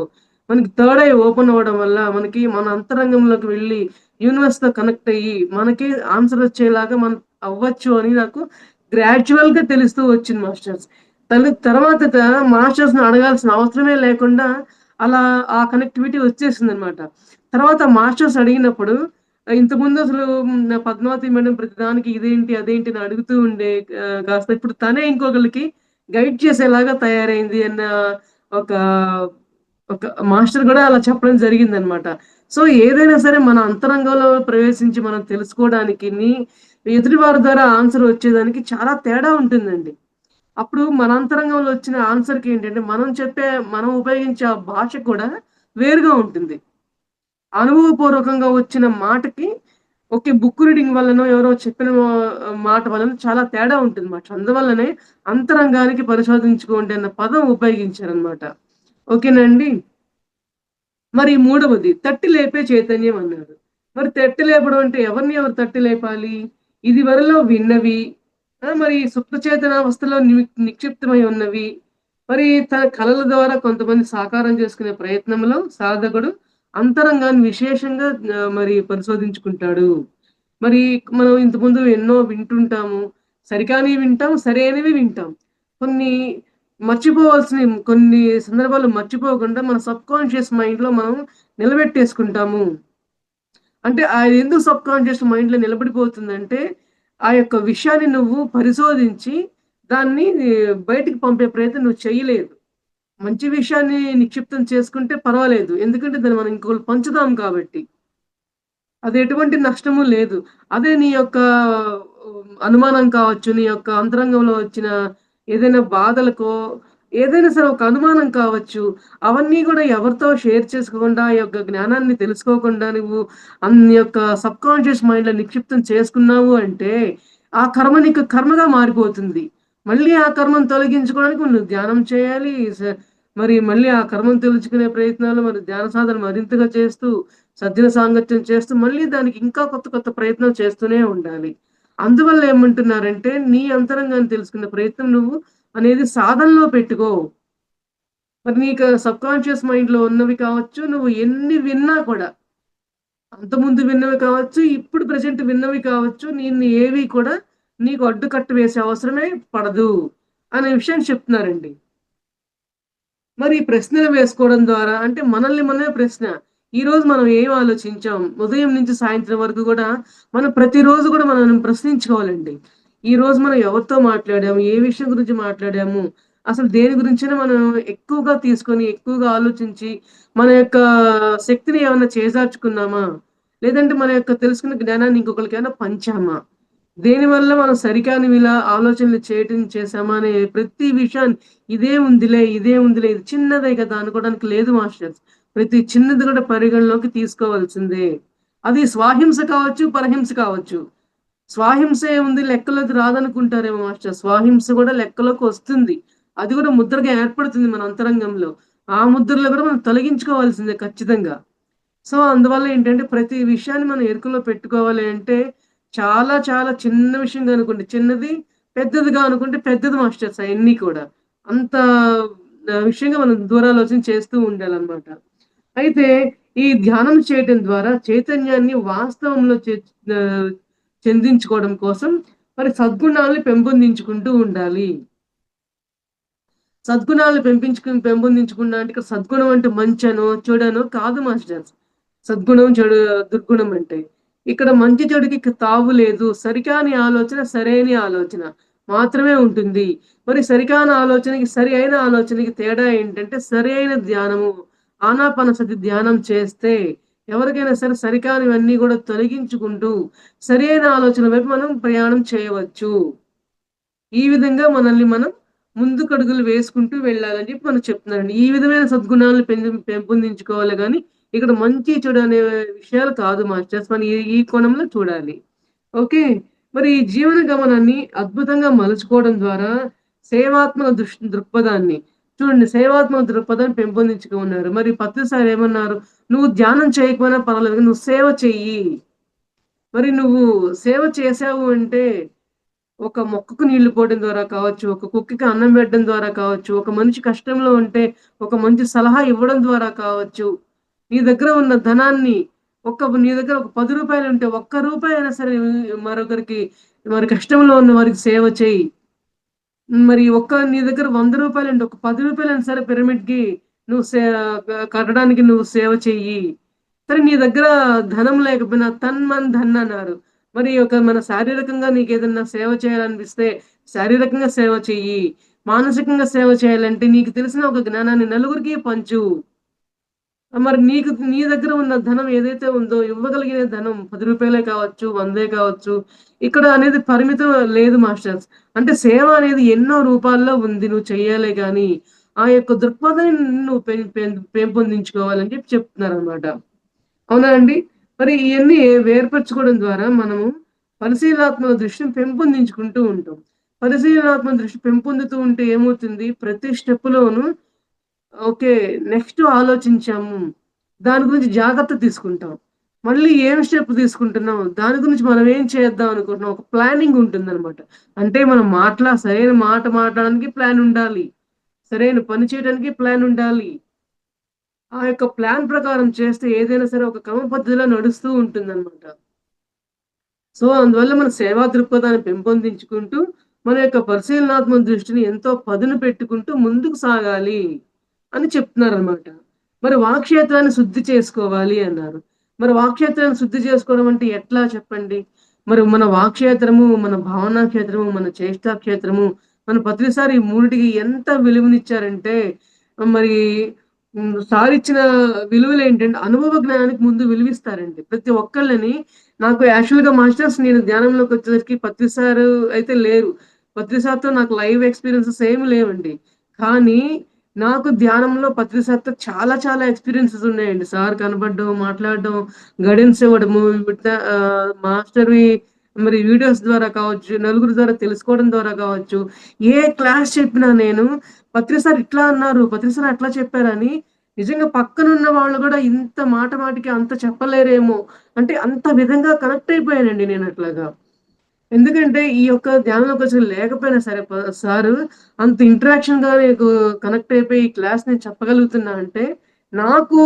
మనకి థర్డ్ ఐ ఓపెన్ అవ్వడం వల్ల మనకి మన అంతరంగంలోకి వెళ్ళి యూనివర్స్‌తో కనెక్ట్ అయ్యి మనకి ఆన్సర్ వచ్చేలాగా మనం అవ్వచ్చు అని నాకు గ్రాడ్యుయల్‌గా తెలుస్తూ వచ్చింది మాస్టర్స్. తర్వాత మాస్టర్స్‌ని అడగాల్సిన అవసరమే లేకుండా అలా ఆ కనెక్టివిటీ వచ్చేసిందనమాట. తర్వాత మాస్టర్స్ అడిగినప్పుడు ఇంతకుముందు అసలు పద్మావతి మేడం ప్రతిదానికి ఇదేంటి, అదేంటి అని అడుగుతూ ఉండే కాస్త ఇప్పుడు తనే ఇంకొకళ్ళకి గైడ్ చేసేలాగా తయారైంది అన్న ఒక ఒక మాస్టర్ గూడా అలా చెప్పడం జరిగిందనమాట. సో, ఏదైనా సరే మన అంతరంగంలో ప్రవేశించి మనం తెలుసుకోవడానికిని, ఎదుటి వారి ద్వారా ఆన్సర్ వచ్చేదానికి చాలా తేడా ఉంటుందండి. అప్పుడు మన అంతరంగంలో వచ్చిన ఆన్సర్‌కి ఏంటంటే, మనం ఉపయోగించే ఆ భాష కూడా వేరుగా ఉంటుంది. అనుభవపూర్వకంగా వచ్చిన మాటకి ఓకే. బుక్ రీడింగ్ వల్లనో, ఎవరో చెప్పిన మాట వలన చాలా తేడా ఉంటుందన్నమాట. అందువల్లనే అంతరంగానికి పరిశోధించుకోండి అన్న పదం ఉపయోగించారన్నమాట. ఓకేనా అండి? మరి మూడవది తట్టి లేపే చైతన్యం అన్నారు. మరి తట్టి లేపడం అంటే ఎవరు తట్టి లేపాలి? ఇదివరలో విన్నవి, మరి సుప్త చేతనావస్థలో నిక్షిప్తమై ఉన్నవి, మరి తన కలల ద్వారా కొంతమంది సాకారం చేసుకునే ప్రయత్నంలో సాధకుడు అంతరంగాన్ని విశేషంగా మరి పరిశోధించుకుంటాడు. మరి మనం ఇంతకుముందు ఎన్నో వింటుంటాము. సరికానివి వింటాం, సరైనవి వింటాం. కొన్ని కొన్ని సందర్భాల్లో మర్చిపోకుండా మన సబ్‌కాన్షియస్ మైండ్‌లో మనం నిలబెట్టేసుకుంటాము. అంటే అది ఎందుకు సబ్‌కాన్షియస్ మైండ్‌లో నిలబడిపోతుందంటే, ఆ యొక్క విషయాన్ని నువ్వు పరిశోధించి దాన్ని బయటికి పంపే ప్రయత్నం నువ్వు చేయలేదు. మంచి విషయాన్ని నిక్షిప్తం చేసుకుంటే పర్వాలేదు. ఎందుకంటే దాన్ని మనం ఇంకొకళ్ళకి పంచుదాం కాబట్టి. అది ఎటువంటి నష్టము లేదు. అదే నీ యొక్క అనుమానం కావచ్చు, నీ యొక్క అంతరంగంలో వచ్చిన ఏదైనా బాధలకో, ఏదైనా సరే ఒక అనుమానం కావచ్చు. అవన్నీ గూడా ఎవరితో షేర్ చేసుకోకుండా, ఈ యొక్క జ్ఞానాన్ని తెలుసుకోకుండా నువ్వు నీ యొక్క సబ్‌కాన్షియస్ మైండ్‌లో నిక్షిప్తం చేసుకున్నావు అంటే, ఆ కర్మ నీకు కర్మగా మారిపోతుంది. మళ్ళీ ఆ కర్మను తొలగించుకోవడానికి నువ్వు ధ్యానం చేయాలి. మరి మళ్ళీ ఆ కర్మను తెలుసుకునే ప్రయత్నాలు మరి ధ్యాన సాధన మరింతగా చేస్తూ సజ్జన సాంగత్యం చేస్తూ మళ్ళీ దానికి ఇంకా కొత్త ప్రయత్నాలు చేస్తూనే ఉండాలి. అందువల్ల ఏమంటున్నారంటే, నీ అంతరంగాన్ని తెలుసుకునే ప్రయత్నం నువ్వు అనేది సాధనలో పెట్టుకో. మరి నీకు సబ్‌కాన్షియస్ మైండ్‌లో ఉన్నవి కావచ్చు, నువ్వు ఎన్ని విన్నా కూడా, అంతకుముందు విన్నవి కావచ్చు, ఇప్పుడు ప్రెజెంట్ విన్నవి కావచ్చు, నిన్ను ఏవి కూడా నీకు అడ్డుకట్ట వేసే అవసరమే పడదు అనే విషయాన్ని చెప్తున్నారండి. మరి ఈ ప్రశ్నలు వేసుకోవడం ద్వారా అంటే మనల్ని మనమే ప్రశ్న. ఈరోజు మనం ఏం ఆలోచించాం? ఉదయం నుంచి సాయంత్రం వరకు గూడా మనం ప్రతిరోజు గూడా మనల్ని ప్రశ్నించుకోవాలండి. ఈరోజు మనం ఎవరితో మాట్లాడాము? ఏ విషయం గురించి మాట్లాడాము? అసలు దేని గురించైనా మనం ఎక్కువగా తీసుకొని, ఎక్కువగా ఆలోచించి, మన యొక్క శక్తిని ఏమన్నా చేజార్చుకున్నామా? లేదంటే మన యొక్క తెలుసుకున్న జ్ఞానాన్ని ఇంకొకళ్ళకేమైనా పంచామా? దేనివల్ల మనం సరికానివిలా ఆలోచనలు చేశామా అనే ప్రతి విషయాన్ని ఇదే ఉందిలే, ఇది చిన్నదే కదా అనుకోవడానికి లేదు మాస్టర్స్. ప్రతి చిన్నది కూడా పరిగణలోకి తీసుకోవాల్సిందే. అది స్వాహింస కావచ్చు, పరహింస కావచ్చు. స్వాహింస ఏముంది లెక్కలోకి రాదనుకుంటారేమో మాస్టర్. స్వాహింస కూడా లెక్కలోకొస్తుంది. అది కూడా ముద్రగా ఏర్పడుతుంది మన అంతరంగంలో. ఆ ముద్రలో కూడా మనం తొలగించుకోవాల్సిందే ఖచ్చితంగా. సో, అందువల్ల ఏంటంటే ప్రతి విషయాన్ని మనం ఎరుకలో పెట్టుకోవాలి అంటే చాలా చిన్న విషయంగా అనుకోండి చిన్నది, పెద్దదిగా అనుకుంటే పెద్దది మాస్టర్స్ అయన్నీ కూడా. అంత విషయంగా మనం దూరాలోచన చేస్తూ ఉండాలన్నమాట. అయితే ఈ ధ్యానం చేయటం ద్వారా చైతన్యాన్ని వాస్తవంలో ఆహ్, చెందించుకోవడం కోసం మరి సద్గుణాల్ని పెంపొందించుకుంటూ ఉండాలి. సద్గుణాలను పెంపొందించుకున్నా అంటే ఇక్కడ సద్గుణం అంటే మంచనో, చెడనో కాదు మాస్టర్స్. సద్గుణం, దుర్గుణం అంటే. ఇక్కడ మంచి చెడుకి తావు లేదు. సరికాని ఆలోచన, సరైన ఆలోచన. మాత్రమే ఉంటుంది. మరి సరికాని ఆలోచనకి, సరి అయిన ఆలోచనకి తేడా ఏంటంటే, సరి అయిన ధ్యానము, ఆనాపానసతి ధ్యానం చేస్తే ఎవరికైనా సరే సరికానివన్నీ కూడా తొలగించుకుంటూ, సరి అయిన ఆలోచన వైపు మనం ప్రయాణం చేయవచ్చు. ఈ విధంగా మనల్ని మనం ముందుకడుగులు వేసుకుంటూ వెళ్ళాలని చెప్పి మనకు చెప్తున్నారండి. ఈ విధమైన సద్గుణాలను పెంపొందించుకోవాలి గానీ, ఇక్కడ మంచి, చెడు అనే విషయాలు కాదు మాస్టర్స్. మనం ఈ ఈ కోణంలో చూడాలి. ఓకే. మరి ఈ జీవన గమనాన్ని అద్భుతంగా మలుచుకోవడం ద్వారా సేవాత్మక దృక్పథాన్ని చూడండి, సేవాత్మక దృక్పథాన్ని పెంపొందించుకున్నారు. మరి పత్రి సార్ ఏమన్నారు? "నువ్వు ధ్యానం చేయకపోయినా పర్వాలేదు గానీ నువ్వు సేవ చెయ్యి." మరి నువ్వు సేవ చేశావు అంటే ఒక మొక్కకు నీళ్లు పోయడం ద్వారా కావచ్చు, ఒక కుక్కకి అన్నం పెట్టడం ద్వారా కావచ్చు, ఒక మనిషి కష్టంలో ఉంటే ఒక మంచి సలహా ఇవ్వడం ద్వారా కావచ్చు. నీ దగ్గర ఉన్న ధనాన్ని నీ దగ్గర ఒక రూ. 10 ఉంటే ఒక్క రూపాయి అయినా సరే మరొకరికి మరి కష్టంలో ఉన్న వారికి సేవ చెయ్యి. మరి నీ దగ్గర రూ. 100 ఉంటే ఒక రూ. 10 అయినా సరే పిరమిడ్‌కి నువ్వు కట్టడానికి నువ్వు సేవ చెయ్యి. సరే నీ దగ్గర ధనం లేకపోయినా తన్ మన్ ధన్ అన్నారు. మరి మన శారీరకంగా నీకేదన్నా సేవ చేయాలనిపిస్తే శారీరకంగా సేవ చెయ్యి. మానసికంగా సేవ చేయాలంటే నీకు తెలిసిన ఒక జ్ఞానాన్ని నలుగురికి పంచు. మరి నీ దగ్గర ఉన్న ధనం ఏదైతే ఉందో ఇవ్వగలిగిన ధనం రూ. 10 కావచ్చు, 100 కావచ్చు. ఇక్కడ అనేది పరిమితం లేదు మాస్టర్స్. అంటే సేవ అనేది ఎన్నో రూపాల్లో ఉంది. నువ్వు చెయ్యాలే గాని, ఆ యొక్క దృక్పథాన్ని నువ్వు పెంపొందించుకోవాలని చెప్పి చెప్తున్నారనమాట. అవునా అండి? మరి ఇయన్నీ వేర్పరచుకోవడం ద్వారా మనము పరిశీలనాత్మక దృష్టిని పెంపొందించుకుంటూ ఉంటాం. పరిశీలనాత్మక దృష్టి పెంపొందుతూ ఉంటే ఏమవుతుంది? ప్రతి స్టెప్‌లోను ఓకే. నెక్స్ట్ ఆలోచించాము. దాని గురించి జాగ్రత్త తీసుకుంటాం. మళ్ళీ ఏం స్టెప్ తీసుకుంటున్నాం? దాని గురించి మనం ఏం చేద్దాం అనుకుంటున్నాం? ఒక ప్లానింగ్ ఉంటుందనమాట. అంటే మనం సరైన మాట మాట్లాడడానికి ప్లాన్ ఉండాలి. సరైన పని చేయడానికి ప్లాన్ ఉండాలి. ఆ యొక్క ప్లాన్ ప్రకారం చేస్తే ఏదైనా సరే ఒక క్రమ పద్ధతిలో నడుస్తూ ఉంటుందనమాట. సో, అందువల్ల మన సేవా దృక్పథాన్ని పెంపొందించుకుంటూ, మన యొక్క పరిశీలనాత్మక దృష్టిని ఎంతో పదును పెట్టుకుంటూ ముందుకు సాగాలి అని చెప్తున్నారనమాట. మరి వాక్క్షేత్రాన్ని శుద్ధి చేసుకోవాలి అన్నారు. మరి వాక్క్షేత్రాన్ని శుద్ధి చేసుకోవడం అంటే ఎట్లా చెప్పండి? మరి మన వాక్క్షేత్రము, మన భావనా క్షేత్రము, మన చేష్టా క్షేత్రము, మన పత్రిసారి ఈ మూడిటికి ఎంత విలువనిచ్చారంటే, మరి సారిచ్చిన విలువలేంటంటే అనుభవ జ్ఞానానికి ముందు విలువిస్తారండి. ప్రతి ఒక్కళ్ళని నాకు యాక్చువల్‌గా మాస్టర్స్ నేను ధ్యానంలోకొచ్చేసరికి పత్రి సారు అయితే లేరు. పత్రి సార్‌తో నాకు లైవ్ ఎక్స్‌పీరియన్సెస్ ఏమి లేవండి. కానీ నాకు ధ్యానంలో పత్రి సార్‌తో చాలా చాలా ఎక్స్‌పీరియన్సెస్ ఉన్నాయండి. సార్ కనపడడం, మాట్లాడడం, గైడెన్స్ ఇవ్వడము, మాస్టర్‌వి మరి వీడియోస్ ద్వారా కావచ్చు, నలుగురి ద్వారా తెలుసుకోవడం ద్వారా కావచ్చు, ఏ క్లాస్ చెప్పినా నేను పత్రి సార్ ఇట్లా అన్నారు, పత్రి సార్ అట్లా చెప్పారని నిజంగా పక్కనున్న వాళ్ళు గూడా ఇంత మాటికి అంత చెప్పలేరేమో! అంటే అంత విధంగా కనెక్ట్ అయిపోయానండి నేనట్లాగా. ఎందుకంటే ఈ యొక్క ధ్యానంలోకొచ్చి లేకపోయినా సరే సారు అంత ఇంటరాక్షన్‌గా నీకు కనెక్ట్ అయిపోయి ఈ క్లాస్ నేను చెప్పగలుగుతున్నా అంటే, నాకు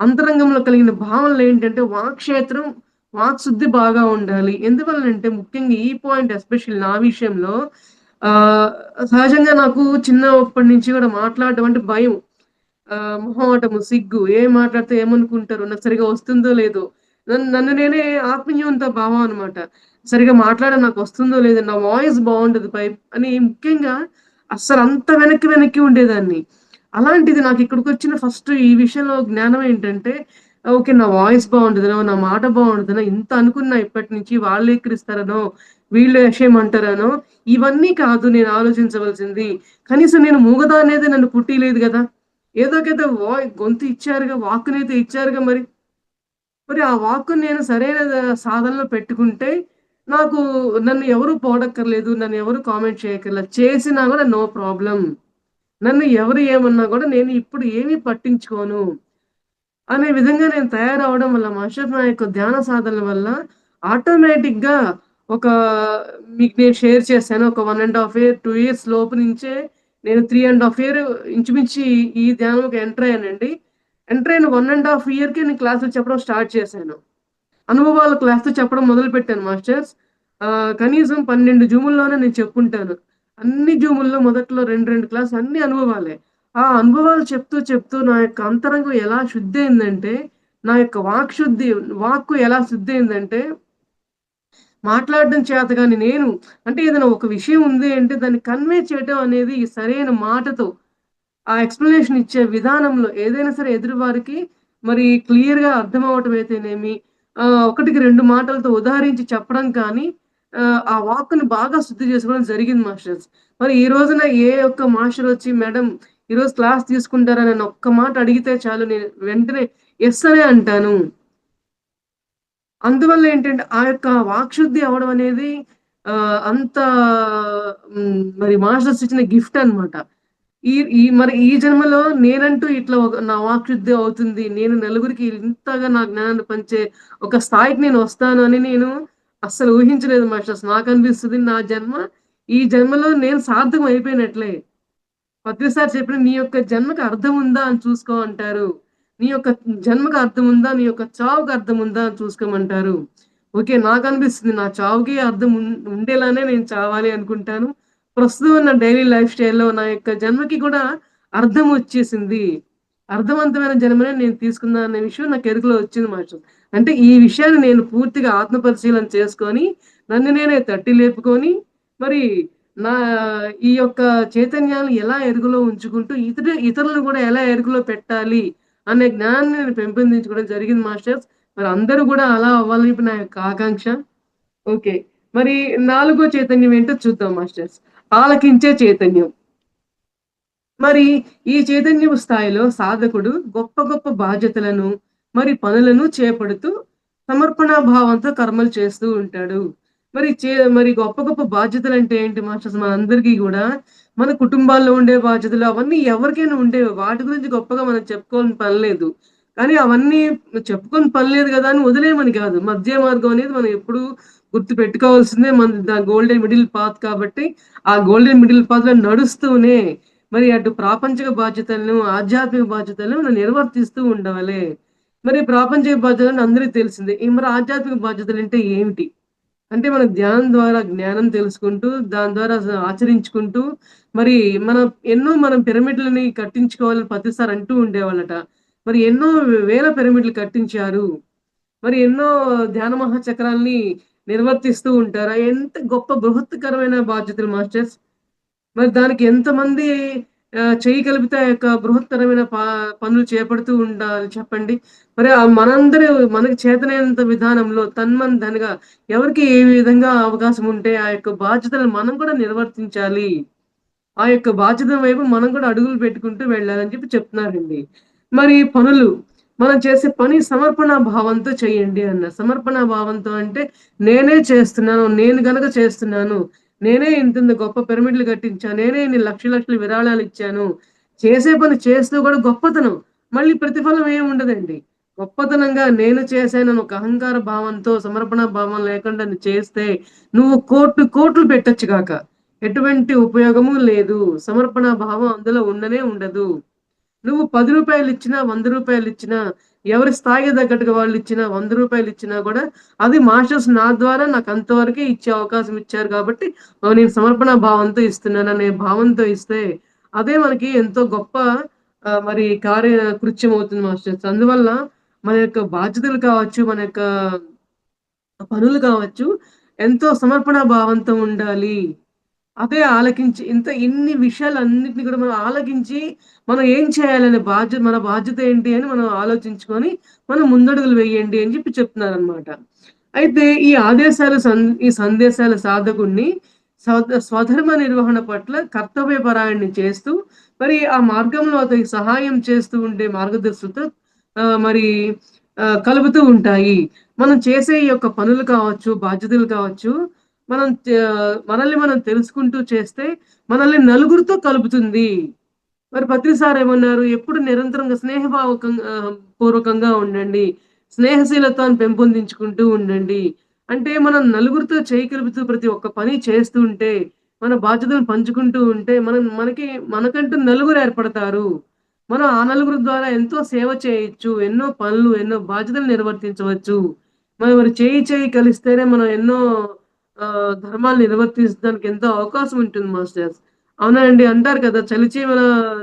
అంతరంగంలో కలిగిన భావనలేంటంటే వాక్క్షేత్రం, వాక్‌శుద్ధి బాగా ఉండాలి. ఎందువల్లనంటే ముఖ్యంగా ఈ పాయింట్ ఎస్పెషల్లీ నా విషయంలో ఆహ్, సహజంగా నాకు చిన్నప్పటి నుంచి గూడా మాట్లాడడం అంటే భయం. మొహమాటము, సిగ్గు. ఏం మాట్లాడితే ఏమనుకుంటారో, నాకు సరిగ్గా వస్తుందో లేదో. నన్ను నేనే ఆత్మన్యూనత భావం అనమాట. సరిగ్గా నాకొస్తుందో లేదో, నా వాయిస్ బావుండదు అని ముఖ్యంగా అస్సలంత వెనక్కి ఉండేదాన్ని. అలాంటిది నాకిక్కడికొచ్చిన ఫస్ట్ ఈ విషయంలో జ్ఞానం ఏంటంటే, ఓకే. నా వాయిస్ బావుండదనో, నా మాట బావుండదనో ఇంత అనుకున్నా ఇప్పటి నుంచి వాళ్ళు ఎక్కిరిస్తారనో, వీళ్ళు ఎషేమంటారనో, ఇవన్నీ కాదు నేను ఆలోచించవలసింది. కనీసం నేను మూగదాన్నయితే నన్ను పుట్టియలేదు గదా! ఏదోకైతే గొంతు ఇచ్చారుగా, వాక్కునైతే ఇచ్చారుగా మరి. మరి ఆ వాక్కుని నేను సరైన సాధనలో పెట్టుకుంటే, నాకు నన్ను ఎవరు పొగడక్కర్లేదు. నన్ను ఎవరు కామెంట్ చేయక్కర్లేదు. చేసినా గూడా నో ప్రాబ్లమ్. నన్ను ఎవరు ఏమన్నా గూడా నేను ఇప్పుడు ఏమి పట్టించుకోను. అనే విధంగా నేను తయారవ్వడం వల్ల మాస్టర్ నా యొక్క ధ్యాన సాధనల వల్ల ఆటోమేటిక్‌గా ఒక మీకు నేను షేర్ చేశాను. ఒక 1 ½ ఇయర్, 2 ఇయర్స్ లోపు నుంచే నేను 3 ½ ఇయర్ ఇంచుమించి ఈ ధ్యానంలోకి ఎంటర్ అయ్యానండి. ఎంటర్ అయిన 1 ½ ఇయర్‌కే నేను క్లాసులు చెప్పడం స్టార్ట్ చేశాను. అనుభవాల క్లాస్‌తో చెప్పడం మొదలుపెట్టాను మాస్టర్స్. కనీసం 12 జూముల్లోనే నేను చెప్పుంటాను. అన్ని జూముల్లో మొదట్లో 2 క్లాసులు అన్ని అనుభవాలే. ఆ అనుభవాలు చెప్తూ నా యొక్క అంతరంగం ఎలా శుద్ధయిందంటే, నా యొక్క వాక్కు ఎలా శుద్ధయిందంటే మాట్లాడడం చేత గాని నేను అంటే ఏదైనా ఒక విషయం ఉంది అంటే దాన్ని కన్వే చేయడం అనేది సరైన మాటతో ఆ ఎక్స్‌ప్లనేషన్ ఇచ్చే విధానంలో ఏదైనా సరే ఎదురు వారికి మరి క్లియర్‌గా అర్థమవ్వటం అయితేనేమి, ఒకటికి 2 మాటలతో ఉదాహరించి చెప్పడం కానీ, ఆ వాక్కుని బాగా శుద్ధి చేసుకోవడం జరిగింది మాస్టర్స్. మరి ఈ రోజున ఏ ఒక్క మాస్టరొచ్చి, "మేడం ఈరోజు క్లాస్ తీసుకుంటారా?" అని ఒక్క మాట అడిగితే చాలు నేను వెంటనే యెస్ అనే అంటాను. అందువల్ల ఏంటంటే, ఆ యొక్క వాక్‌శుద్ధి అవ్వడం అనేది అంత మరి మాస్టర్స్ ఇచ్చిన గిఫ్ట్ అన్నమాట. ఈ ఈ మరి ఈ జన్మలో నేనంటూ ఇట్లా ఒక నా వాక్‌శుద్ధి అవుతుంది. నేను నలుగురికి ఇంతగా నా జ్ఞానాన్ని పంచే ఒక స్థాయికి నేను వస్తాను అని నేను అస్సలు ఊహించలేదు మాస్టర్స్. నాకనిపిస్తది నా జన్మ ఈ జన్మలో నేను సార్థకం అయిపోయినట్లే. ప్రతిసారి చెప్పిన నీ యొక్క జన్మకి అర్థం ఉందా అని చూసుకో అంటారు. నీ యొక్క జన్మకి అర్థం ఉందా? నీ యొక్క చావుకి అర్థం ఉందా? అని చూసుకోమంటారు. ఓకే. నాకనిపిస్తుంది నా చావుకి అర్థం ఉండేలానే నేను చావాలి అనుకుంటాను. ప్రస్తుతం ఉన్న డైలీ లైఫ్ స్టైల్‌లో నా యొక్క జన్మకి కూడా అర్థం వచ్చేసింది. అర్థవంతమైన జన్మనే నేను తీసుకున్నా అనే విషయం నాకు ఎరుకలో వచ్చింది మాస్టర్. అంటే ఈ విషయాన్ని నేను పూర్తిగా ఆత్మ పరిశీలన చేసుకొని, నన్ను నేనే తట్టి లేపుకొని, మరి నా ఈ యొక్క చైతన్యాన్ని ఎలా ఎరుకలో ఉంచుకుంటూ ఇతరులను కూడా ఎలా ఎరుకలో పెట్టాలి అనే జ్ఞానాన్ని నేను పెంపొందించుకోవడం జరిగింది మాస్టర్స్. మరి అందరూ గూడా అలా అవ్వాలని చెప్పి నా యొక్క ఆకాంక్ష. ఓకే. మరి నాలుగో చైతన్యం ఏంటో చూద్దాం మాస్టర్స్. ఆలకించే చైతన్యం. మరి ఈ చైతన్యపు స్థాయిలో సాధకుడు గొప్ప గొప్ప బాధ్యతలను, మరి పనులను చేపడుతూ సమర్పణా భావంతో కర్మలు చేస్తూ ఉంటాడు. మరి గొప్ప గొప్ప బాధ్యతలంటే ఏంటి మాస్టర్స్ మనందరికీ గూడా మన కుటుంబాల్లో ఉండే బాధ్యతలు అవన్నీ ఎవరికైనా ఉండేవి. వాటి గురించి గొప్పగా మనం చెప్పుకోని పని లేదు. కానీ అవన్నీ చెప్పుకొని పని లేదు గదా! అని వదిలేయమని గాదు. మధ్య మార్గం అనేది మనం ఎప్పుడూ గుర్తుపెట్టుకోవాల్సిందే. మనది గోల్డెన్ మిడిల్ పాత్ కాబట్టి, ఆ గోల్డెన్ మిడిల్ పాత్‌లో నడుస్తూనే మరి అటు ప్రాపంచిక బాధ్యతలను, ఆధ్యాత్మిక బాధ్యతలను మనం నిర్వర్తిస్తూ ఉండాలి. మరి ప్రాపంచిక బాధ్యతలని అందరికి తెలిసిందే. మరి ఆధ్యాత్మిక బాధ్యతలంటే ఏమిటి? అంటే మనం ధ్యానం ద్వారా జ్ఞానం తెలుసుకుంటూ, దాని ద్వారా ఆచరించుకుంటూ, మరి మనం మనం పిరమిడ్‌లని కట్టించుకోవాలని ప్రతిసారి అంటూ ఉండేవాళ్ళట. మరి ఎన్నో వేల పిరమిడ్‌లు కట్టించారు. మరి ఎన్నో ధ్యాన మహాచక్రాల్ని నిర్వర్తిస్తూ ఉంటారు. ఎంత గొప్ప బృహత్కరమైన బాధ్యతలు మాస్టర్స్. మరి దానికి ఎంతమంది చెయ్యి కలిపితే ఆ యొక్క బృహత్తరమైన పనులు చేపడుతూ ఉండాలి చెప్పండి. మరి మనందరూ మనకి చేతనైనంత విధానంలో తన్మన్ ధనగా ఎవరికి ఏ విధంగా అవకాశం ఉంటే ఆ యొక్క బాధ్యతలను మనం కూడా నిర్వర్తించాలి. ఆ యొక్క బాధ్యత వైపు మనం కూడా అడుగులు పెట్టుకుంటూ వెళ్ళాలని చెప్పి చెప్తున్నారండి. మరి పనులు మనం చేసే పని సమర్పణ భావంతో చేయండి అన్నారు. సమర్పణ భావంతో అంటే నేనే చేస్తున్నాను. నేను గనక చేస్తున్నాను. నేనే ఇంతింత గొప్ప పిరమిడ్‌లు కట్టించాను. నేనే ఇన్ని లక్షల లక్షల విరాళాలిచ్చాను. చేసే పని చేస్తూ కూడా గొప్పతనం. మళ్ళీ ప్రతిఫలం ఏముండదండి. గొప్పతనంగా నేను చేశానని ఒక అహంకార భావంతో, సమర్పణ భావం లేకుండా నువ్వు చేస్తే నువ్వు కోట్లు కోట్లు పెట్టొచ్చు గాక. ఎటువంటి ఉపయోగము లేదు. సమర్పణ భావం అందులో ఉండనే ఉండదు. నువ్వు రూ. 10 ఇచ్చినా, రూ. 100 ఇచ్చినా, ఎవరి స్థాయికి తగ్గట్టుగా వాళ్ళిచ్చినా, రూ. 100 ఇచ్చినా కూడా అది మాస్టర్స్ నా ద్వారా నాకు అంతవరకే ఇచ్చే అవకాశం ఇచ్చారు కాబట్టి, నేను సమర్పణ భావంతో ఇస్తున్నాననే భావంతో ఇస్తే, అదే మనకి ఎంతో గొప్ప మరి కృత్యం అవుతుంది మాస్టర్స్. అందువల్ల మన యొక్క బాధ్యతలు కావచ్చు, మన యొక్క పనులు కావచ్చు, ఎంతో సమర్పణ భావంతో ఉండాలి. అదే ఆలకించి ఇన్ని విషయాలన్నిటిని కూడా మనం ఆలకించి, మనం ఏం చేయాలనే మన బాధ్యత ఏంటి అని మనం ఆలోచించుకొని, మనం ముందడుగులు వేయండి అని చెప్పి చెప్తున్నారనమాట. అయితే ఈ సందేశాల సాధకుడిని స్వధర్మ నిర్వహణ పట్ల కర్తవ్యపరాయణ్ణి చేస్తూ, మరి ఆ మార్గంలో అతనికి సహాయం చేస్తూ ఉండే మార్గదర్శులతో మరి కలుపుతూ ఉంటాయి. మనం చేసే ఈ యొక్క పనులు కావచ్చు, బాధ్యతలు కావచ్చు, మనల్ని మనం తెలుసుకుంటూ చేస్తే మనల్ని నలుగురితో కలుపుతుంది. మరి పత్రి సార్ ఏమన్నారు? ఎప్పుడు నిరంతరంగా పూర్వకంగా ఉండండి. స్నేహశీలతను పెంపొందించుకుంటూ ఉండండి. అంటే మనం నలుగురితో చేయి కలుపుతూ ప్రతి ఒక్క పని చేస్తూ ఉంటే, మన బాధ్యతలను పంచుకుంటూ ఉంటే మనకంటూ నలుగురు ఏర్పడతారు. మనం ఆ నలుగురి ద్వారా ఎంతో సేవ చేయొచ్చు. ఎన్నో పనులు, ఎన్నో బాధ్యతలు నిర్వర్తించవచ్చు. మరి చేయి కలిస్తేనే మనం ఎన్నో ధర్మాలు నిర్వర్తించడానికి ఎంతో అవకాశం ఉంటుంది మాస్టర్స్. అవునా అండి. అంటారు కదా! చలిచీమల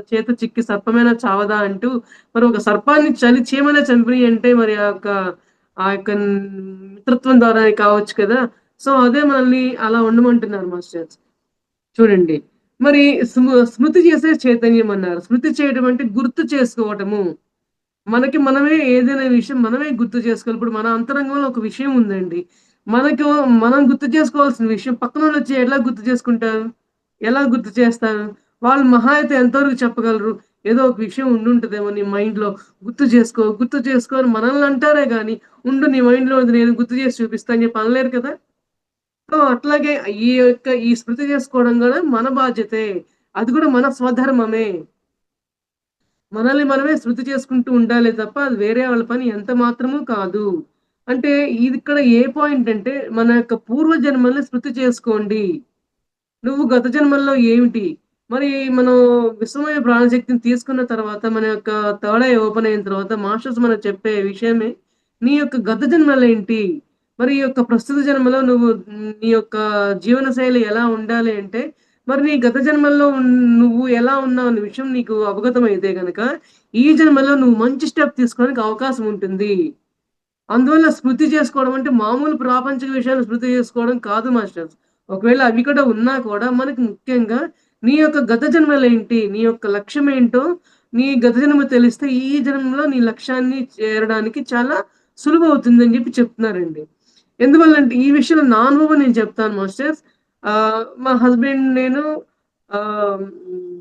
చేత చిక్కి సర్పమైనా చావదా అంటూ, మరి ఒక సర్పాన్ని చలిచీమలే చంపినియంటే మరి ఆ యొక్క మిత్రత్వం ద్వారానే కావచ్చు కదా! సో అదే మనల్ని అలా ఉండమంటున్నారు మాస్టర్స్. చూడండి. మరి స్మృతి చేసే చైతన్యం అన్నారు. స్మృతి చేయడం అంటే గుర్తు చేసుకోవటము. మనకి మనమే ఏదైనా విషయం మనమే గుర్తు చేసుకోవాలి. ఇప్పుడు మన అంతరంగంలో ఒక విషయం ఉందండి. మనకు మనం గుర్తు చేసుకోవాల్సిన విషయం పక్కనోళ్ళొచ్చి ఎలా గుర్తు చేసుకుంటారు? ఎలా గుర్తు చేస్తారు? వాళ్ళు మహా అయితే ఎంతవరకు చెప్పగలరు? ఏదో ఒక విషయం ఉండుంటదేమో నీ మైండ్‌లో గుర్తు చేసుకో, గుర్తు చేసుకో అని మనల్ని అంటారే గాని, ఉండు నీ మైండ్‌లో ఉంది నేను గుర్తు చేసి చూపిస్తా అని చెప్పి అనలేరు కదా! సో, అట్లాగే ఈ స్మృతి చేసుకోవడం గూడా మన బాధ్యతే. అది కూడా మన స్వధర్మమే. మనల్ని మనమే శృతి చేసుకుంటూ ఉండాలే తప్ప, అది వేరే వాళ్ళ పని ఎంత మాత్రము కాదు. అంటే ఇదిక్కడ ఏ పాయింట్ అంటే, మన యొక్క పూర్వ జన్మల్ని స్మృతి చేసుకోండి. నువ్వు గత జన్మల్లో ఏమిటి? మరి మనం విశ్వమయ ప్రాణశక్తిని తీసుకున్న తర్వాత, మన యొక్క థర్డ్ ఐ ఓపెన్ అయిన తర్వాత మాస్టర్స్ మనకు చెప్పే విషయమే, నీ యొక్క గత జన్మలేంటి? మరి ఈ యొక్క ప్రస్తుత జన్మలో నువ్వు నీ యొక్క జీవనశైలి ఎలా ఉండాలి అంటే, మరి నీ గత జన్మల్లో నువ్వు ఎలా ఉన్నావు అన్న విషయం నీకు అవగతమైతే గనక, ఈ జన్మలో నువ్వు మంచి స్టెప్ తీసుకోవడానికి అవకాశం ఉంటుంది. అందువల్ల స్మృతి చేసుకోవడం అంటే మామూలు ప్రాపంచిక విషయాలు స్మృతి చేసుకోవడం కాదు మాస్టర్స్. ఒకవేళ అవి కూడా ఉన్నా కూడా మనకి ముఖ్యంగా నీ యొక్క గత జన్మలేంటి? నీ యొక్క లక్ష్యం ఏంటో నీ గత జన్మ తెలిస్తే ఈ జన్మలో నీ లక్ష్యాన్ని చేరడానికి చాలా సులువవుతుందని చెప్పి చెప్తున్నారండి. ఎందువల్లంటే ఈ విషయంలో నా అనుభవం నేను చెప్తాను మాస్టర్స్. మా హస్బెండ్ నేను ఆహ్, హ్మ్.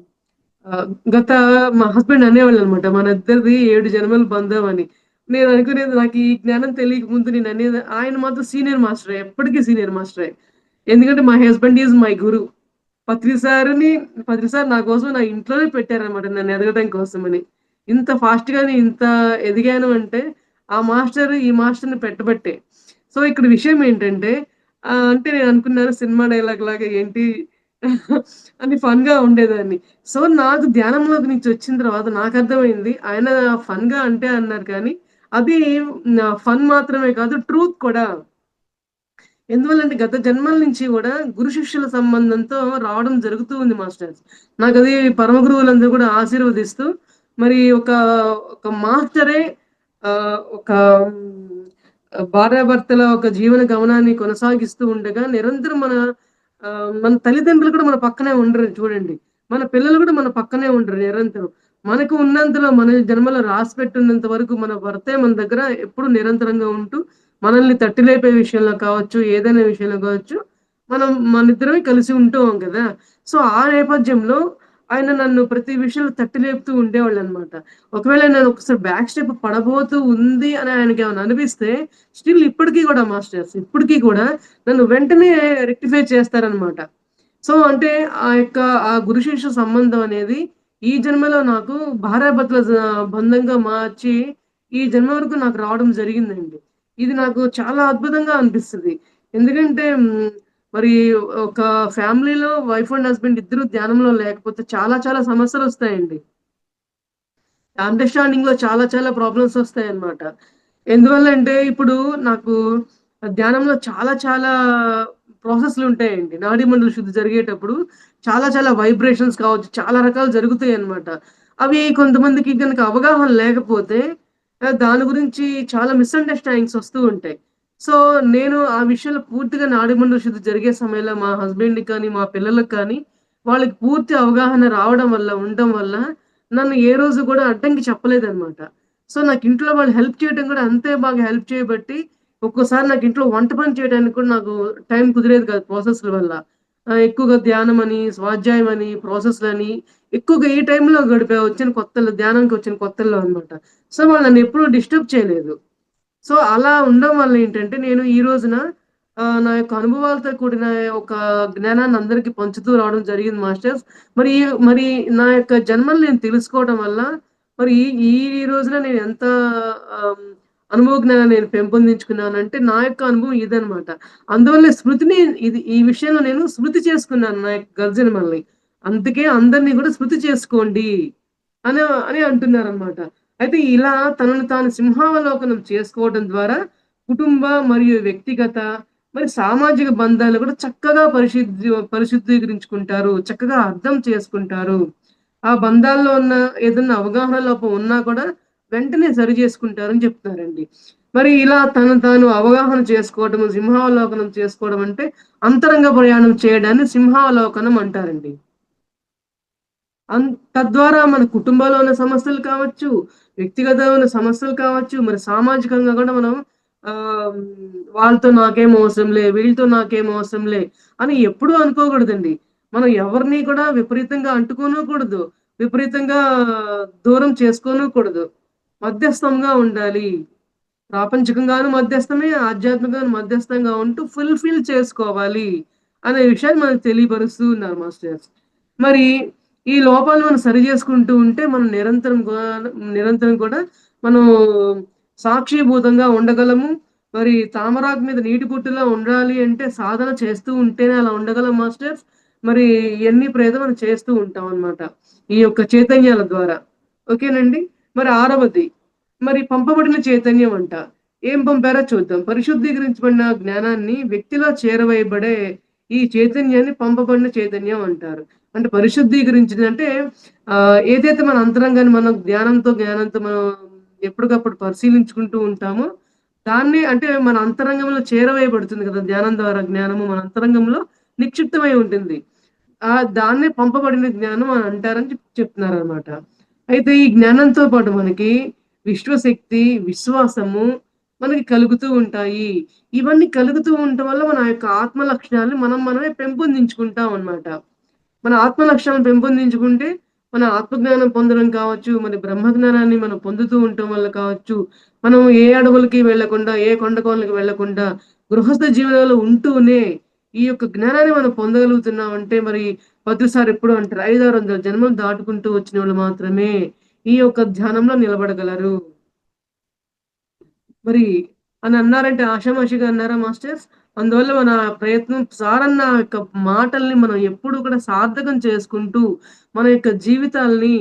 గత మా హస్బెండ్ అనేవాళ్ళనమాట. మనిద్దరిది 7 జన్మల బంధం అని. నేననుకునేది నాకు ఈ జ్ఞానం తెలియక ముందు నేననేది ఆయన మాత్రం సీనియర్ మాస్టరే. ఎప్పటికి సీనియర్ మాస్టరే. ఎందుకంటే మై హస్బెండ్ ఈజ్ మై గురు. ప్రతిసారిని ప్రతిసారి నా కోసం నా ఇంట్లోనే పెట్టారనమాట నన్ను ఎదగడం కోసమని. ఇంత ఫాస్ట్‌గా నేను ఇంత ఎదిగాను అంటే ఆ మాస్టర్ ఈ మాస్టర్‌ని పెట్టబట్టే. సో, ఇక్కడ విషయం ఏంటంటే అంటే నేను అనుకున్నాను సినిమా డైలాగ్ లాగా ఏంటి అని ఫన్‌గా ఉండేదాన్ని. సో, నాకు ధ్యానంలోకి నుంచి వచ్చిన తర్వాత నాకర్థమైంది. ఆయన ఫన్‌గా అంటే అన్నారు కానీ, అది ఫన్ మాత్రమే కాదు ట్రూత్ కూడా. ఎందువల్లంటే గత జన్మల నుంచి గూడా గురు శిష్యుల సంబంధంతో రావడం జరుగుతూ ఉంది మాస్టర్స్. నాకది పరమ గురువులందరూ కూడా ఆశీర్వదిస్తూ మరి ఒక మాస్టరే ఒక భార్యాభర్తల ఒక జీవన గమనాన్ని కొనసాగిస్తూ ఉండగా నిరంతరం మన తల్లిదండ్రులు కూడా మన పక్కనే ఉండరు చూడండి. మన పిల్లలు కూడా మన పక్కనే ఉండరు నిరంతరం. మనకు ఉన్నంతలో మన జన్మలో రాసిపెట్టున్నంత వరకు మన భర్తే మన దగ్గర ఎప్పుడు నిరంతరంగా ఉంటూ మనల్ని తట్టి లేపే విషయంలో కావచ్చు, ఏదైనా విషయంలో కావచ్చు, మనిద్దరమే కలిసి ఉంటున్నాం కదా! సో, ఆ నేపథ్యంలో ఆయన నన్ను ప్రతి విషయంలో తట్టి లేపుతూ ఉండేవాళ్ళనమాట. ఒకవేళ నేను ఒకసారి బ్యాక్ స్టెప్ పడబోతూ ఉంది అని ఆయనకేమైనా అనిపిస్తే, స్టిల్ ఇప్పటికి గూడా మాస్టర్స్ ఇప్పటికి కూడా నన్ను వెంటనే రెక్టిఫై చేస్తారనమాట. సో, అంటే ఆ గురు శిష్య సంబంధం అనేది ఈ జన్మలో నాకు భార్యాభర్తల బంధంగా మార్చి, ఈ జన్మ వరకు నాకు రావడం జరిగిందండి. ఇది నాకు చాలా అద్భుతంగా అనిపిస్తది. ఎందుకంటే మరి ఒక ఫ్యామిలీలో వైఫ్ అండ్ హస్బెండ్ ఇద్దరు ధ్యానంలో లేకపోతే చాలా చాలా సమస్యలొస్తాయండి. అండర్‌స్టాండింగ్‌లో చాలా చాలా ప్రాబ్లమ్స్ వస్తాయన్నమాట. ఎందువల్లంటే ఇప్పుడు నాకు ధ్యానంలో చాలా చాలా ప్రాసెస్‌లుంటాయండి. నాడీ మండల శుద్ధి జరిగేటప్పుడు చాలా చాలా వైబ్రేషన్స్ కావచ్చు, చాలా రకాలు జరుగుతాయన్నమాట. అవి కొంతమందికి గనక అవగాహన లేకపోతే దాని గురించి చాలా మిస్‌అండర్‌స్టాండింగ్స్ వస్తూ ఉంటాయి. సో, నేను ఆ విషయంలో పూర్తిగా నాడీ మండల శుద్ధి జరిగే సమయంలో మా హస్బెండ్‌కి కానీ, మా పిల్లలకి కానీ వాళ్ళకి పూర్తి అవగాహన రావడం వల్ల, ఉండడం వల్ల నన్ను ఏ రోజు గూడా అడ్డంకి చెప్పలేదన్నమాట. సో, నాకు ఇంట్లో వాళ్ళు హెల్ప్ చేయడం గూడా అంతే బాగా హెల్ప్ చేయబట్టి, ఒక్కోసారి నాకు ఇంట్లో వంట పని చేయడానికి కూడా నాకు టైం కుదిరేది కాదు ప్రాసెస్‌ల వల్ల. ఎక్కువగా ధ్యానమని, స్వాధ్యాయమని, ప్రాసెస్‌లని ఎక్కువగా ఈ టైంలో గడిపా వచ్చిన కొత్తల్లో ధ్యానానికి వచ్చిన కొత్తల్లో అన్నమాట. సో, వాళ్ళు నన్నెప్పుడూ డిస్టర్బ్ చేయలేదు. సో, అలా ఉండడం వల్ల ఏంటంటే, నేను ఈ రోజున నా యొక్క అనుభవాలతో కూడిన ఒక జ్ఞానాన్ని అందరికి పంచుతూ రావడం జరిగింది మాస్టర్స్. మరి మరి నా యొక్క జన్మను నేను తెలుసుకోవడం వల్ల, మరి ఈ ఈ రోజున నేను ఎంత ఆహ్, అనుభవ జ్ఞానాన్ని నేను పెంపొందించుకున్నానంటే, నా యొక్క అనుభవం ఇదనమాట. అందువల్లే స్మృతిని ఈ విషయంలో నేను స్మృతి చేసుకున్నాను నా యొక్క గత జన్మల్ని. అందుకే అందరిని గూడా స్మృతి చేసుకోండి అని అని అంటున్నారనమాట. అయితే ఇలా తనను తాను సింహావలోకనం చేసుకోవడం ద్వారా కుటుంబ మరియు వ్యక్తిగత మరి సామాజిక బంధాలు కూడా చక్కగా పరిశుద్ధీకరించుకుంటారు. చక్కగా అర్థం చేసుకుంటారు. ఆ బంధాల్లో ఉన్న ఏదన్నా అవగాహన లోపం ఉన్నా కూడా వెంటనే సరి చేసుకుంటారని చెప్తున్నారండి. మరి ఇలా తను తాను అవగాహన చేసుకోవడం, సింహావలోకనం చేసుకోవడం అంటే అంతరంగ ప్రయాణం చేయడాన్ని సింహావలోకనం అంటారండి. తద్వారా మన కుటుంబంలో ఉన్న సమస్యలు కావచ్చు, వ్యక్తిగతమైన సమస్యలు కావచ్చు, మరి సామాజికంగా కూడా మనం వాళ్ళతో నాకేం అవసరంలే, వీళ్ళతో నాకేం అవసరంలే అని ఎప్పుడూ అనుకోకూడదండి. మనం ఎవరిని కూడా విపరీతంగా అంటుకోనూకూడదు. విపరీతంగా దూరం చేసుకోనూకూడదు. మధ్యస్థంగా ఉండాలి. ప్రాపంచికంగాను మధ్యస్థమే, ఆధ్యాత్మికంగాను మధ్యస్థంగా ఉంటూ ఫుల్‌ఫిల్ చేసుకోవాలి అనే విషయాన్ని మనకు తెలియపరుస్తూ ఉన్నారు మాస్టర్స్. మరి ఈ లోపాలు మనం సరి చేసుకుంటూ ఉంటే మనం నిరంతరం కూడా మనం సాక్షీభూతంగా ఉండగలము. మరి తామరాకు మీద నీటి బొట్టులా ఉండాలి అంటే సాధన చేస్తూ ఉంటేనే అలా ఉండగలం మాస్టర్స్. మరి ఇయన్నీ ప్రయత్నం మనం చేస్తూ ఉంటాం అన్నమాట. ఈ యొక్క చైతన్యాల ద్వారా. ఓకేనండి. మరి ఆరవది మరి పంపబడిన చైతన్యం అంట. ఏం పంపారో చూద్దాం. పరిశుద్ధీకరించబడిన జ్ఞానాన్ని వ్యక్తిలో చేరవేయబడే ఈ చైతన్యాన్ని పంపబడిన చైతన్యం అంటారు. అంటే పరిశుద్ధీకరించిందంటే ఏదైతే మన అంతరంగాన్ని మనం జ్ఞానంతో మనం ఎప్పటికప్పుడు పరిశీలించుకుంటూ ఉంటామో, దాన్ని అంటే మన అంతరంగంలో చేరవేయబడుతుంది కదా! ధ్యానం ద్వారా జ్ఞానము మన అంతరంగంలో నిక్షిప్తమై ఉంటుంది. దాన్నే పంపబడిన జ్ఞానం అని అంటారని చెప్తున్నారనమాట. అయితే ఈ జ్ఞానంతో పాటు మనకి విశ్వశక్తి, విశ్వాసము మనకి కలుగుతూ ఉంటాయి. ఇవన్నీ కలుగుతూ ఉండటం వల్ల మన యొక్క ఆత్మ లక్షణాలను మనమే పెంపొందించుకుంటాం అన్నమాట. మన ఆత్మ లక్షణాలను పెంపొందించుకుంటే, మన ఆత్మజ్ఞానం పొందడం కావచ్చు, మరి బ్రహ్మజ్ఞానాన్ని మనం పొందుతూ ఉండటం వల్ల కావచ్చు, మనం ఏ అడవులకి వెళ్ళకుండా, ఏ కొండ కోనలకి వెళ్ళకుండా, గృహస్థ జీవనంలో ఉంటూనే ఈ యొక్క జ్ఞానాన్ని మనం పొందగలుగుతున్నామంటే మరి భద్రసారి ఎప్పుడు అంటారు 500, 600 జన్మలు దాటుకుంటూ వచ్చినోళ్ళు మాత్రమే ఈ యొక్క ధ్యానంలో నిలబడగలరు. మరి అని అన్నారంటే ఆషామాషిగా అన్నారా మాస్టర్స్? అందువల్ల మన ప్రయత్నం సారన్న యొక్క మాటల్ని మనం ఎప్పుడూ కూడా సార్థకం చేసుకుంటూ, మన యొక్క జీవితాల్ని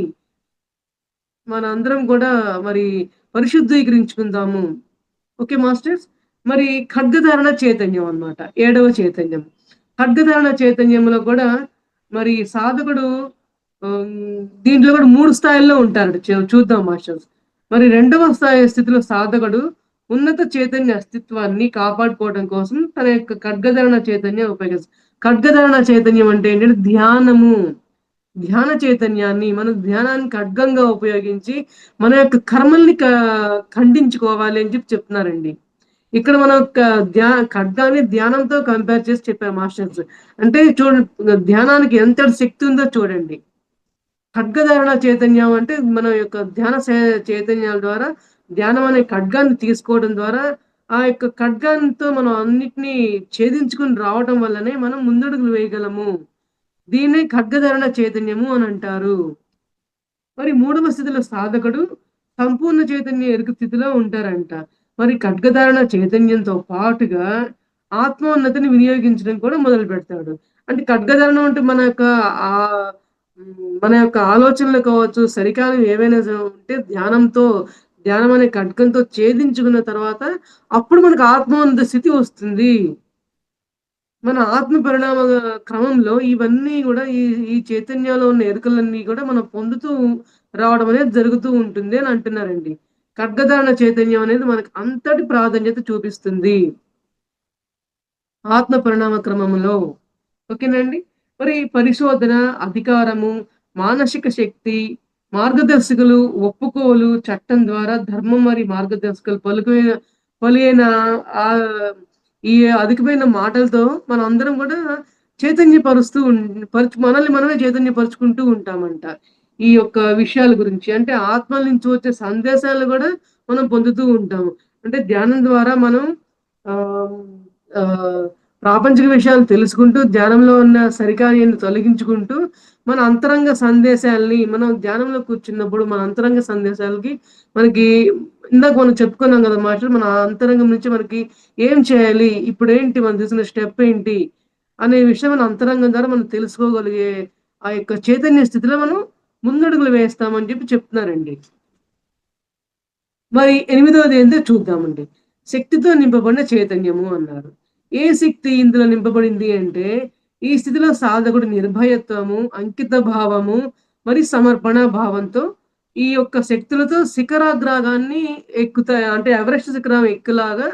మనందరం కూడా మరి పరిశుద్ధీకరించుకుందాము. Okay masters. మరి ఖడ్గధారణ చైతన్యం అన్నమాట. ఏడవ చైతన్యం. ఖడ్గధారణ చైతన్యంలో కూడా మరి సాధకుడు దీంట్లో కూడా 3 స్థాయిల్లో ఉంటారట. చూద్దాం మాస్టర్స్. మరి రెండవ స్థితిలో సాధకుడు ఉన్నత చైతన్య అస్తిత్వాన్ని కాపాడుకోవడం కోసం తన యొక్క ఖడ్గధారణ చైతన్యం ఉపయోగిస్తాడు. ఖడ్గధారణ చైతన్యం అంటే ఏంటంటే ధ్యానము. ధ్యాన చైతన్యాన్ని మనం ధ్యానాన్ని ఖడ్గంగా ఉపయోగించి మన యొక్క కర్మల్ని ఖండించుకోవాలి అని చెప్తున్నారండి. ఇక్కడ మనం ఖడ్గాన్ని ధ్యానంతో కంపేర్ చేసి చెప్పారు మాస్టర్స్. అంటే చూడండి ధ్యానానికి ఎంతటి శక్తి ఉందో చూడండి. ఖడ్గధారణ చైతన్యం అంటే మన యొక్క ధ్యాన చైతన్యాల ద్వారా ధ్యానం అనే ఖడ్గాన్ని తీసుకోవడం ద్వారా ఆ యొక్క ఖడ్గాంతో మనం అన్నిటిని ఛేదించుకొని రావడం వల్లనే మనం ముందడుగులు వేయగలము. దీన్నే ఖడ్గధారణ చైతన్యము అని అంటారు. మరి మూడవ స్థితిలో సాధకుడు సంపూర్ణ చైతన్య ఎరుక స్థితిలో ఉంటారంట. మరి ఖడ్గధారణ చైతన్యంతో పాటుగా ఆత్మోన్నతిని వినియోగించడం కూడా మొదలు పెడతాడు. అంటే ఖడ్గధారణ అంటే మన యొక్క ఆలోచనలు కావచ్చు, సరికానివి ఏవైనా ఉంటే ధ్యానం అనే ఖడ్గంతో ఛేదించుకున్న తర్వాత అప్పుడు మనకు ఆత్మోన్నత స్థితి వస్తుంది. మన ఆత్మ పరిణామ క్రమంలో ఇవన్నీ గూడా ఈ చైతన్యంలో ఉన్న ఎరుకలన్నీ గూడా మనం పొందుతూ రావడం అనేది జరుగుతూ ఉంటుంది అని అంటున్నారండి. ఖడ్గధారణ చైతన్యం అనేది మనకు అంతటి ప్రాధాన్యత చూపిస్తుంది. ఆత్మ పరిణామ క్రమంలో. ఓకేనండి. మరి పరిశోధన, అధికారము, మానసిక శక్తి, మార్గదర్శకులు, ఒప్పుకోలు, చట్టం ద్వారా ధర్మం మరి మార్గదర్శకులు పలికిన ఈ అధికమైన మాటలతో మనందరం కూడా చైతన్యపరుస్తూ మనల్ని మనమే చైతన్యపరుచుకుంటూ ఉంటామంట. ఈ యొక్క విషయాల గురించి. అంటే ఆత్మల నుంచి వచ్చే సందేశాలు గూడా మనం పొందుతూ ఉంటాము. అంటే ధ్యానం ద్వారా మనం ఆహ్, ఆహ్, ప్రాపంచిక విషయాలు తెలుసుకుంటూ, ధ్యానంలో ఉన్న సరికానియన్ని తొలగించుకుంటూ, మన అంతరంగ సందేశాల్ని మనం ధ్యానంలో కూర్చున్నప్పుడు మన అంతరంగ సందేశాలకి మనకి ఇందాక మనం చెప్పుకున్నాం గదా మాస్టర్. మన అంతరంగం నుంచి మనకి ఏం చేయాలి? ఇప్పుడేంటి మనం తీసుకున్న స్టెప్ ఏంటి? అనే విషయం మన అంతరంగం ద్వారా మనం తెలుసుకోగలిగే ఆ యొక్క చైతన్య స్థితిలో మనం ముందడుగులు వేస్తామని చెప్తున్నారండి. మరి ఎనిమిదవది ఏందో చూద్దామండి. శక్తితో నింపబడిన చైతన్యము అన్నారు. ఏ శక్తి ఇందులో నింపబడింది అంటే, ఈ స్థితిలో సాధకుడు నిర్భయత్వము, అంకిత భావము, మరి సమర్పణ భావంతో ఈ యొక్క శక్తులతో శిఖరాగ్రాగాన్ని ఎక్కుతాయి. అంటే ఎవరెస్ట్ శిఖరం ఎక్కులాగా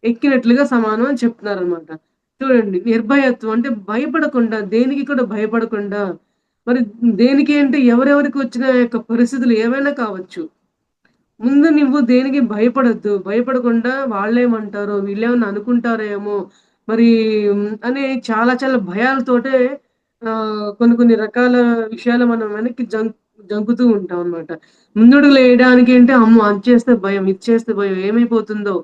ఎక్కినట్లుగా సమానం అని చెప్తున్నారనమాట. చూడండి నిర్భయత్వం అంటే భయపడకుండా, దేనికి కూడా భయపడకుండా, మరి దేనికి అంటే ఎవరెవరికి వచ్చిన యొక్క పరిస్థితులు ఏవైనా కావచ్చు. ముందు నువ్వు దేనికి భయపడొద్దు. భయపడకుండా వాళ్ళేమంటారో, వీళ్ళేమన్నా అనుకుంటారేమో, మరి అని చాలా చాలా భయాలతోటే కొన్ని కొన్ని రకాల విషయాలు మనం వెనక్కి జంకుతూ ఉంటామనమాట. ముందడుగులేయడానికి అంటే అమ్మో! అది చేస్తే భయం, ఇది చేస్తే భయం, ఏమైపోతుందో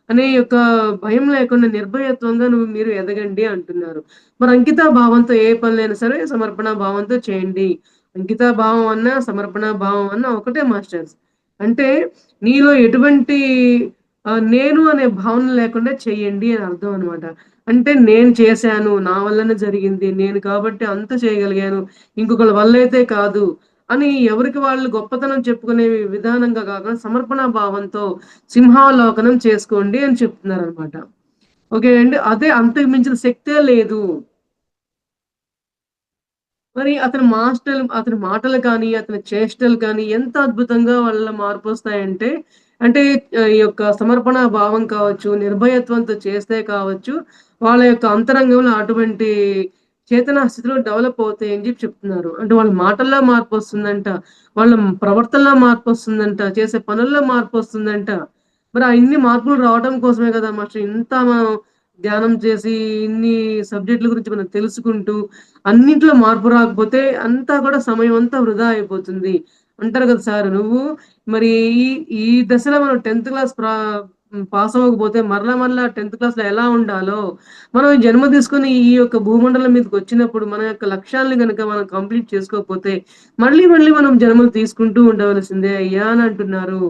అనే యొక్క భయం లేకుండా నిర్భయత్వంగా మీరు ఎదగండి అంటున్నారు. మరి అంకితా భావంతో ఏ పనులైనా సరే సమర్పణ భావంతో చేయండి. అంకితా భావం అన్నా, సమర్పణ భావం అన్నా ఒకటే మాస్టర్స్. అంటే నీలో ఎటువంటి నేను అనే భావన లేకుండా చెయ్యండి అని అర్థం అనమాట. అంటే నేను చేశాను, నా వల్లనే జరిగింది, నేను కాబట్టి అంత చేయగలిగాను, ఇంకొకళ్ళ వల్లైతే కాదు అని ఎవరికి వాళ్ళు గొప్పతనం చెప్పుకునే విధానంగా కాకుండా సమర్పణ భావంతో సింహావలోకనం చేసుకోండి అని చెప్తున్నారనమాట. ఓకే అండి. అదే అంతకు మించిన శక్తే లేదు. మరి అతని మాటలు కానీ, అతని చేష్టలు కానీ ఎంత అద్భుతంగా వాళ్ళలో మార్పొస్తాయంటే, అంటే ఈ యొక్క సమర్పణ భావం కావచ్చు, నిర్భయత్వంతో చేస్తే కావచ్చు, వాళ్ళ యొక్క అంతరంగంలో అటువంటి చేతనా స్థితిలో డెవలప్ అవుతాయని చెప్తున్నారు. అంటే వాళ్ళ మాటల్లో మార్పొస్తుందంట, వాళ్ళ ప్రవర్తనలో మార్పొస్తుందంట, చేసే పనుల్లో మార్పొస్తుందంట. మరి ఆ ఇన్ని మార్పులు రావడం కోసమే కదా మాస్టర్ ఇంత మనం ధ్యానం చేసి, ఇన్ని సబ్జెక్టుల గురించి మనం తెలుసుకుంటూ అన్నిట్లో మార్పు రాకపోతే అంతా కూడా సమయం అంతా వృధా అయిపోతుంది. అంటారు కదా సార్ నువ్వు మరి ఈ ఈ దశలో మనం 10థ్ క్లాస్ పాస్ అవ్వకపోతే మరలా 10థ్ క్లాస్‌లో ఎలా ఉండాలో, మనం ఈ జన్మ తీసుకొని ఈ యొక్క భూమండలం మీదకొచ్చినప్పుడు మన యొక్క లక్ష్యాల్ని గనక మనం కంప్లీట్ చేసుకోకపోతే మళ్ళీ మనం జన్మలు తీసుకుంటూ ఉండవలసిందే అయ్యా అని అంటున్నారు.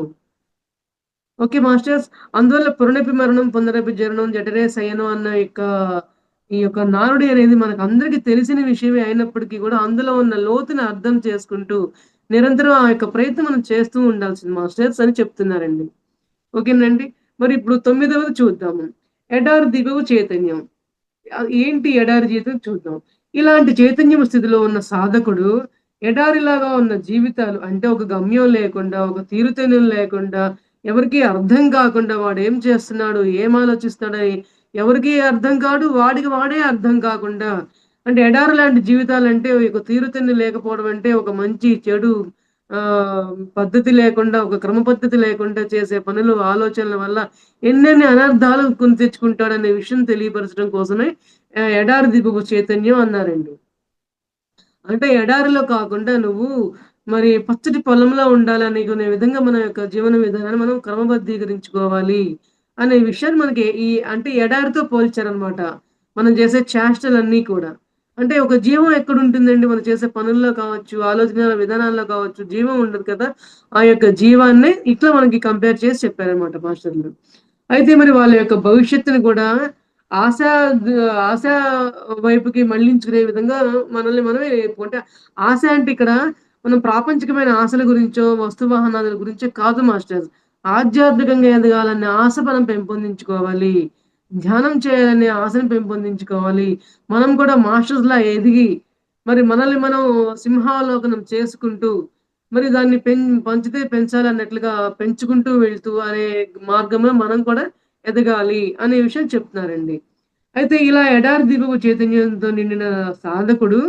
Okay masters. అందువల్ల పునరపి మరణం, పునరపి జననం, జఠరే శయనం అన్న ఈ యొక్క నానుడి అనేది మనకందరికీ తెలిసిన విషయమే అయినప్పటికీ గూడా, అందులో ఉన్న లోతుని అర్థం చేసుకుంటూ, నిరంతరం ఆ యొక్క ప్రయత్నం మనం చేస్తూ ఉండాల్సింది మాస్టర్స్ అని చెప్తున్నారండి. ఓకేనండి. మరి ఇప్పుడు 9వది చూద్దాము. ఎడారి దిగువ చైతన్యం. ఏంటి ఎడారి జీవితం చూద్దాం. ఇలాంటి చైతన్యం స్థితిలో ఉన్న సాధకుడు ఎడారిలాగా ఉన్న జీవితాలు అంటే ఒక గమ్యం లేకుండా, ఒక తీరుతెన్నులు లేకుండా, ఎవరికీ అర్థం కాకుండా వాడేం చేస్తున్నాడు, ఏం ఆలోచిస్తున్నాడని ఎవరికీ అర్థం కాడు. వాడికి వాడే అర్థం కాకుండా అంటే ఎడారి లాంటి జీవితాలంటే ఒక తీరుతెన్ను లేకపోవడం అంటే ఒక మంచి, చెడు పద్ధతి లేకుండా, ఒక క్రమ పద్ధతి లేకుండా చేసే పనులు, ఆలోచనల వల్ల ఎన్నెన్ని అనర్థాలు కొని తెచ్చుకుంటాడనే విషయం తెలియపరచడం కోసమే ఎడారి దీపపు చైతన్యం అన్నారండి. అంటే ఎడారిలో కాకుండా నువ్వు మరి పచ్చటి పొలంలో ఉండాలనుకునే విధంగా మన యొక్క జీవన విధానాన్ని మనం క్రమబద్ధీకరించుకోవాలి అనే విషయాన్ని మనకి ఈ అంటే ఎడారితో పోల్చారనమాట. మనం చేసే చేష్టలన్నీ కూడా. అంటే ఒక జీవం ఎక్కడుంటుందండి? మనం చేసే పనుల్లో కావచ్చు, ఆలోచనల విధానాల్లో కావచ్చు, జీవం ఉండదు కదా! ఆ యొక్క జీవాన్నే ఇట్లా మనకి కంపేర్ చేసి చెప్పారనమాట మాస్టర్‌లు. అయితే మరి వాళ్ళ యొక్క భవిష్యత్తుని కూడా ఆశ ద ఆశ వైపుకి మళ్లించుకునే విధంగా మనల్ని మనమే అంటే ఆశ అంటే ఇక్కడ మనం ప్రాపంచికమైన ఆశల గురించో, వస్తు వాహనాల గురించో కాదు మాస్టర్స్. ఆధ్యాత్మికంగా ఎదగాలనే ఆశ మనం పెంపొందించుకోవాలి. ధ్యానం చేయాలనే ఆశను పెంపొందించుకోవాలి. మనం కూడా మాస్టర్స్‌లా ఎదిగి, మరి మనల్ని మనం సింహావలోకనం చేసుకుంటూ, మరి దాన్ని పంచితే పెంచాలన్నట్లుగా పెంచుకుంటూ వెళ్తూ అనే మార్గంలో మనం కూడా ఎదగాలి అనే విషయం చెప్తున్నారండి. అయితే ఇలా ఎడారి దీపపు చైతన్యంతో నిండిన సాధకుడు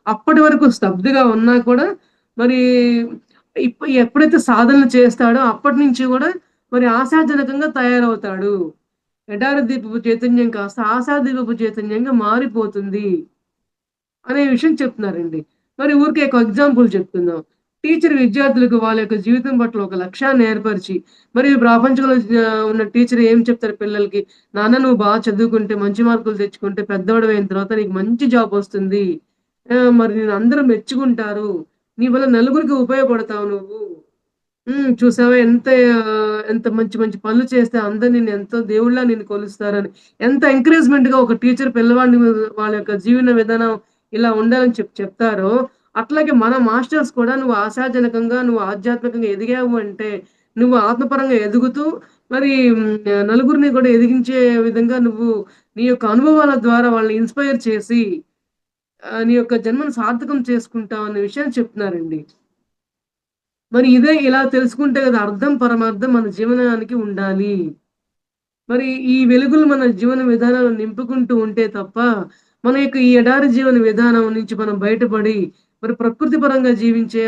అప్పటి వరకు స్తబ్దుగా ఉన్నా కూడా మరి ఎప్పుడైతే సాధనలు చేస్తాడో అప్పటి నుంచి గూడా మరి ఆశాజనకంగా తయారవుతాడు. ఎడారి దీపపు చైతన్యం కాస్త ఆశా దీపపు చైతన్యంగా మారిపోతుంది అనే విషయం చెప్తున్నారండి. మరి ఊరికే ఒక ఎగ్జాంపుల్ చెప్తున్నాం. టీచర్ విద్యార్థులకు వాళ్ళ యొక్క జీవితం పట్ల ఒక లక్ష్యాన్ని ఏర్పరిచి, మరి ప్రపంచంలో ఉన్న టీచర్ ఏం చెప్తారు పిల్లలకి, "నాన్న నువ్వు బాగా చదువుకుంటే, మంచి మార్కులు తెచ్చుకుంటే పెద్దోడివయిన తర్వాత నీకు మంచి జాబొస్తుంది. మరి నిన్ను అందరూ మెచ్చుకుంటారు. నీ వల్ల నలుగురికి ఉపయోగపడతావు నువ్వు." చూసావా ఎంత మంచి మంచి పనులు చేస్తే అందరూ నిన్నెంతో దేవుడిలా నిన్ను కొలుస్తారని. ఎంత ఎంకరేజ్‌మెంట్‌గా ఒక టీచర్ పిల్లవాడిని వాళ్ళ యొక్క జీవన విధానం ఇలా ఉండాలని చెప్తారో, అట్లాగే మన మాస్టర్స్ కూడా నువ్వు ఆశాజనకంగా, నువ్వు ఆధ్యాత్మికంగా ఎదిగావు అంటే, నువ్వు ఆత్మపరంగా ఎదుగుతూ మరి నలుగురిని కూడా ఎదిగించే విధంగా నువ్వు నీ యొక్క అనుభవాల ద్వారా వాళ్ళని ఇన్‌స్పైర్ చేసి నీ యొక్క జన్మను సార్థకం చేసుకుంటావు అనే విషయాన్ని చెప్తున్నారండి. మరి ఇదే ఇలా తెలుసుకుంటే కదా అర్థం పరమార్థం మన జీవనానికి ఉండాలి. మరి ఈ వెలుగులు మన జీవన విధానాలను నింపుకుంటూ ఉంటే తప్ప, మన యొక్క ఈ ఎడారి జీవన విధానం నుంచి మనం బయటపడి, మరి ప్రకృతి పరంగా జీవించే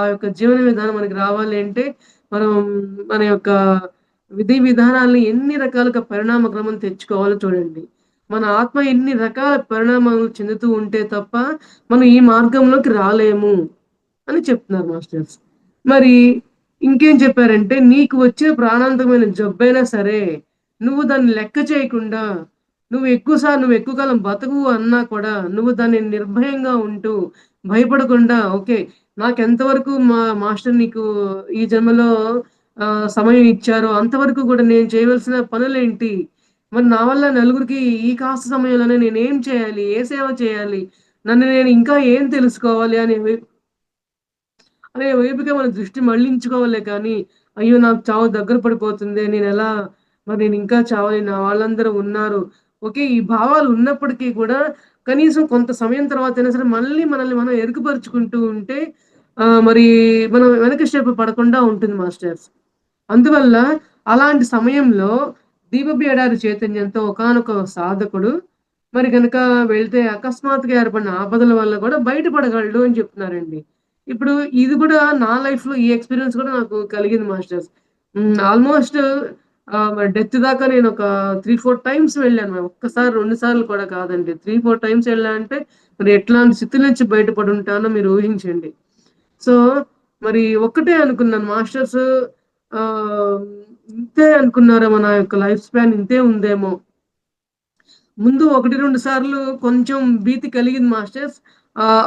ఆ యొక్క జీవన విధానం మనకి రావాలి అంటే, మనం మన యొక్క విధి విధానాల్ని ఎన్ని రకాలుగా పరిణామ క్రమం తెచ్చుకోవాలో చూడండి. మన ఆత్మ ఎన్ని రకాల పరిణామాలు చెందుతూ ఉంటే తప్ప, మనం ఈ మార్గంలోకి రాలేము అని చెప్తున్నారు మాస్టర్స్. మరి ఇంకేం చెప్పారంటే, "నీకు వచ్చే ప్రాణాంతకమైన జబ్బైనా సరే, నువ్వు దాన్ని లెక్క చేయకుండా, నువ్వు ఎక్కువ కాలం బతకవు అన్నా కూడా, నువ్వు దాన్ని నిర్భయంగా ఉంటూ, భయపడకుండా, ఓకే. నాకెంతవరకు మాస్టర్ నీకు ఈ జన్మలో సమయం ఇచ్చారో, అంతవరకు కూడా నేను చేయవలసిన పనులేంటి? మరి నా వల్ల నలుగురికి ఈ కాస్త సమయంలోనే నేనేం చేయాలి? ఏ సేవ చేయాలి? నన్ను నేను ఇంకా ఏం తెలుసుకోవాలి?" అనే వైపుగా మన దృష్టి మళ్లించుకోవాలే కానీ, అయ్యో! నాకు చావు దగ్గర పడిపోతుందే. మరి నేనింకా చావాలి. నా వాళ్ళందరూ ఉన్నారు. ఓకే. ఈ భావాలు ఉన్నప్పటికీ కూడా కనీసం కొంత సమయం తర్వాతైనా సరే మళ్ళీ మనల్ని మనం ఎరుకుపరుచుకుంటూ ఉంటే మరి మనం వెనక స్టెప్ పడకుండా ఉంటుంది మాస్టర్స్. అందువల్ల అలాంటి సమయంలో దీపపు ఎడారి చైతన్యంతో ఒకానొక సాధకుడు మరి గనక వెళ్తే అకస్మాత్తుగా ఏర్పడిన ఆపదల వల్ల కూడా బయటపడగలడు అని చెప్తున్నారండి. ఇప్పుడు ఇది కూడా నా లైఫ్‌లో ఈ ఎక్స్‌పీరియన్స్ కూడా నాకు కలిగింది మాస్టర్స్. ఆల్‌మోస్ట్ మరి డెత్ దాకా నేనొక 3, 4 టైమ్స్ వెళ్ళాను. ఒక్కసారి, 2 సార్లు కూడా కాదండి. 3, 4 టైమ్స్ వెళ్ళా అంటే మరి ఎట్లాంటి స్థితి నుంచి బయటపడుంటానో మీరు ఊహించండి. సో, మరి ఒక్కటే అనుకున్నాను మాస్టర్స్ ఆహ్, ఇంతే అనుకున్నారేమో నా యొక్క లైఫ్ స్పాన్ ఇంతే ఉందేమో. ముందు 1, 2 సార్లు కొంచెం భీతి కలిగింది మాస్టర్స్.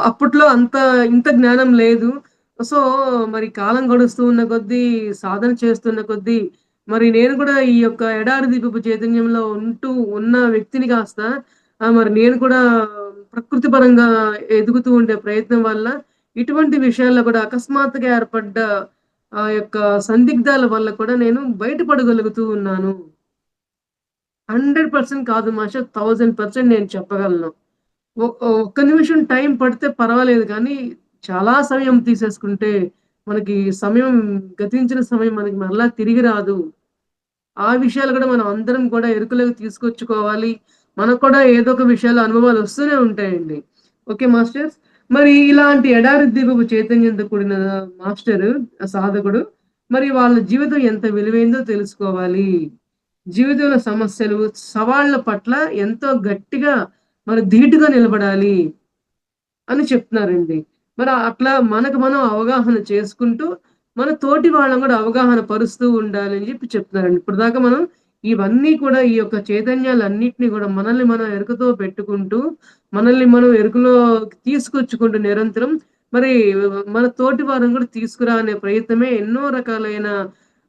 అప్పట్లో ఇంత జ్ఞానం లేదు. సో, మరి కాలం గడుస్తూ ఉన్న కొద్దీ, సాధన చేస్తున్న కొద్దీ, మరి నేను కూడా ఈ యొక్క ఎడారి దీపపు చైతన్యంలో ఉన్న వ్యక్తిని కాస్త మరి నేను కూడా ప్రకృతి పరంగా ఎదుగుతూ ఉండే ప్రయత్నం వల్ల, ఇటువంటి విషయాల్లో కూడా అకస్మాత్తుగా ఏర్పడ్డ ఆ యొక్క సందిగ్ధాల వల్ల కూడా నేను బయటపడగలుగుతూ ఉన్నాను. 100% కాదు మాస్టర్. 1000% నేను చెప్పగలను. ఒక్క నిమిషం టైం పడితే పర్వాలేదు కానీ, చాలా సమయం తీసేసుకుంటే, మనకి సమయం గతించిన సమయం మనకి మరలా తిరిగి రాదు. ఆ విషయాలు కూడా మనం అందరం కూడా ఎరుకలోకి తీసుకొచ్చుకోవాలి. మనకు కూడా ఏదో ఒక విషయాలు అనుభవాలు వస్తూనే ఉంటాయండి. Okay masters. మరి ఇలాంటి ఎడారి దీపపు చైతన్యంతో కూడిన మాస్టరు, సాధకుడు మరి వాళ్ళ జీవితం ఎంత విలువైందో తెలుసుకోవాలి. జీవితంలో సమస్యలు, సవాళ్ళ పట్ల ఎంతో గట్టిగా మరి ధీటుగా నిలబడాలి అని చెప్తున్నారండి. మరి అట్లా మనకు మనం అవగాహన చేసుకుంటూ, మన తోటి వాళ్ళని గూడా అవగాహన పరుస్తూ ఉండాలని చెప్తున్నారండి. ఇప్పటిదాకా మనం ఇవన్నీ కూడా ఈ యొక్క చైతన్యాలన్నిటిని గూడా మనల్ని మనం ఎరుకతో పెట్టుకుంటూ, మనల్ని మనం ఎరుకలోకి తీసుకొచ్చుకుంటూ నిరంతరం మరి మన తోటి వారిని గూడా తీసుకురా అనే ప్రయత్నమే ఎన్నో రకాలైన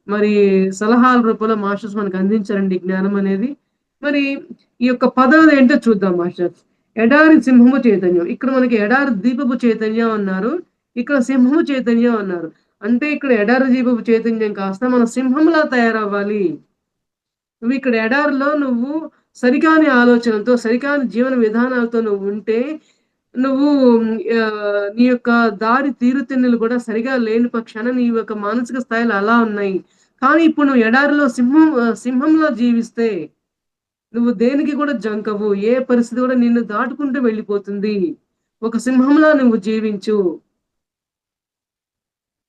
మరి సలహాల రూపంలో మాస్టర్స్ మనకు అందించారండి ఈ జ్ఞానం అనేది. మరి ఈ యొక్క పదవదేంటో చూద్దాం మాస్టర్స్. ఎడారి సింహము చైతన్యం. ఇక్కడ మనకి ఎడారి దీపపు చైతన్యం అన్నారు. ఇక్కడ సింహము చైతన్యం అన్నారు. అంటే ఇక్కడ ఎడారి దీపపు చైతన్యం కాస్త మనం సింహంలా తయారవ్వాలి. ఇక్కడ ఎడారిలో నువ్వు సరికాని ఆలోచనలతో, సరికాని జీవన విధానాలతో నువ్వుంటే, నువ్వు నీ యొక్క దారి తీరుతెన్నులు కూడా సరిగా లేని పక్షాన నీ యొక్క మానసిక స్థాయిలు అలా ఉన్నాయి. కానీ ఇప్పుడు నువ్వు ఎడారిలో సింహంలా జీవిస్తే నువ్వు దేనికి కూడా జంకవు. ఏ పరిస్థితి కూడా నిన్ను దాటుకుంటూ వెళ్ళిపోతుంది. ఒక సింహంలా నువ్వు జీవించు.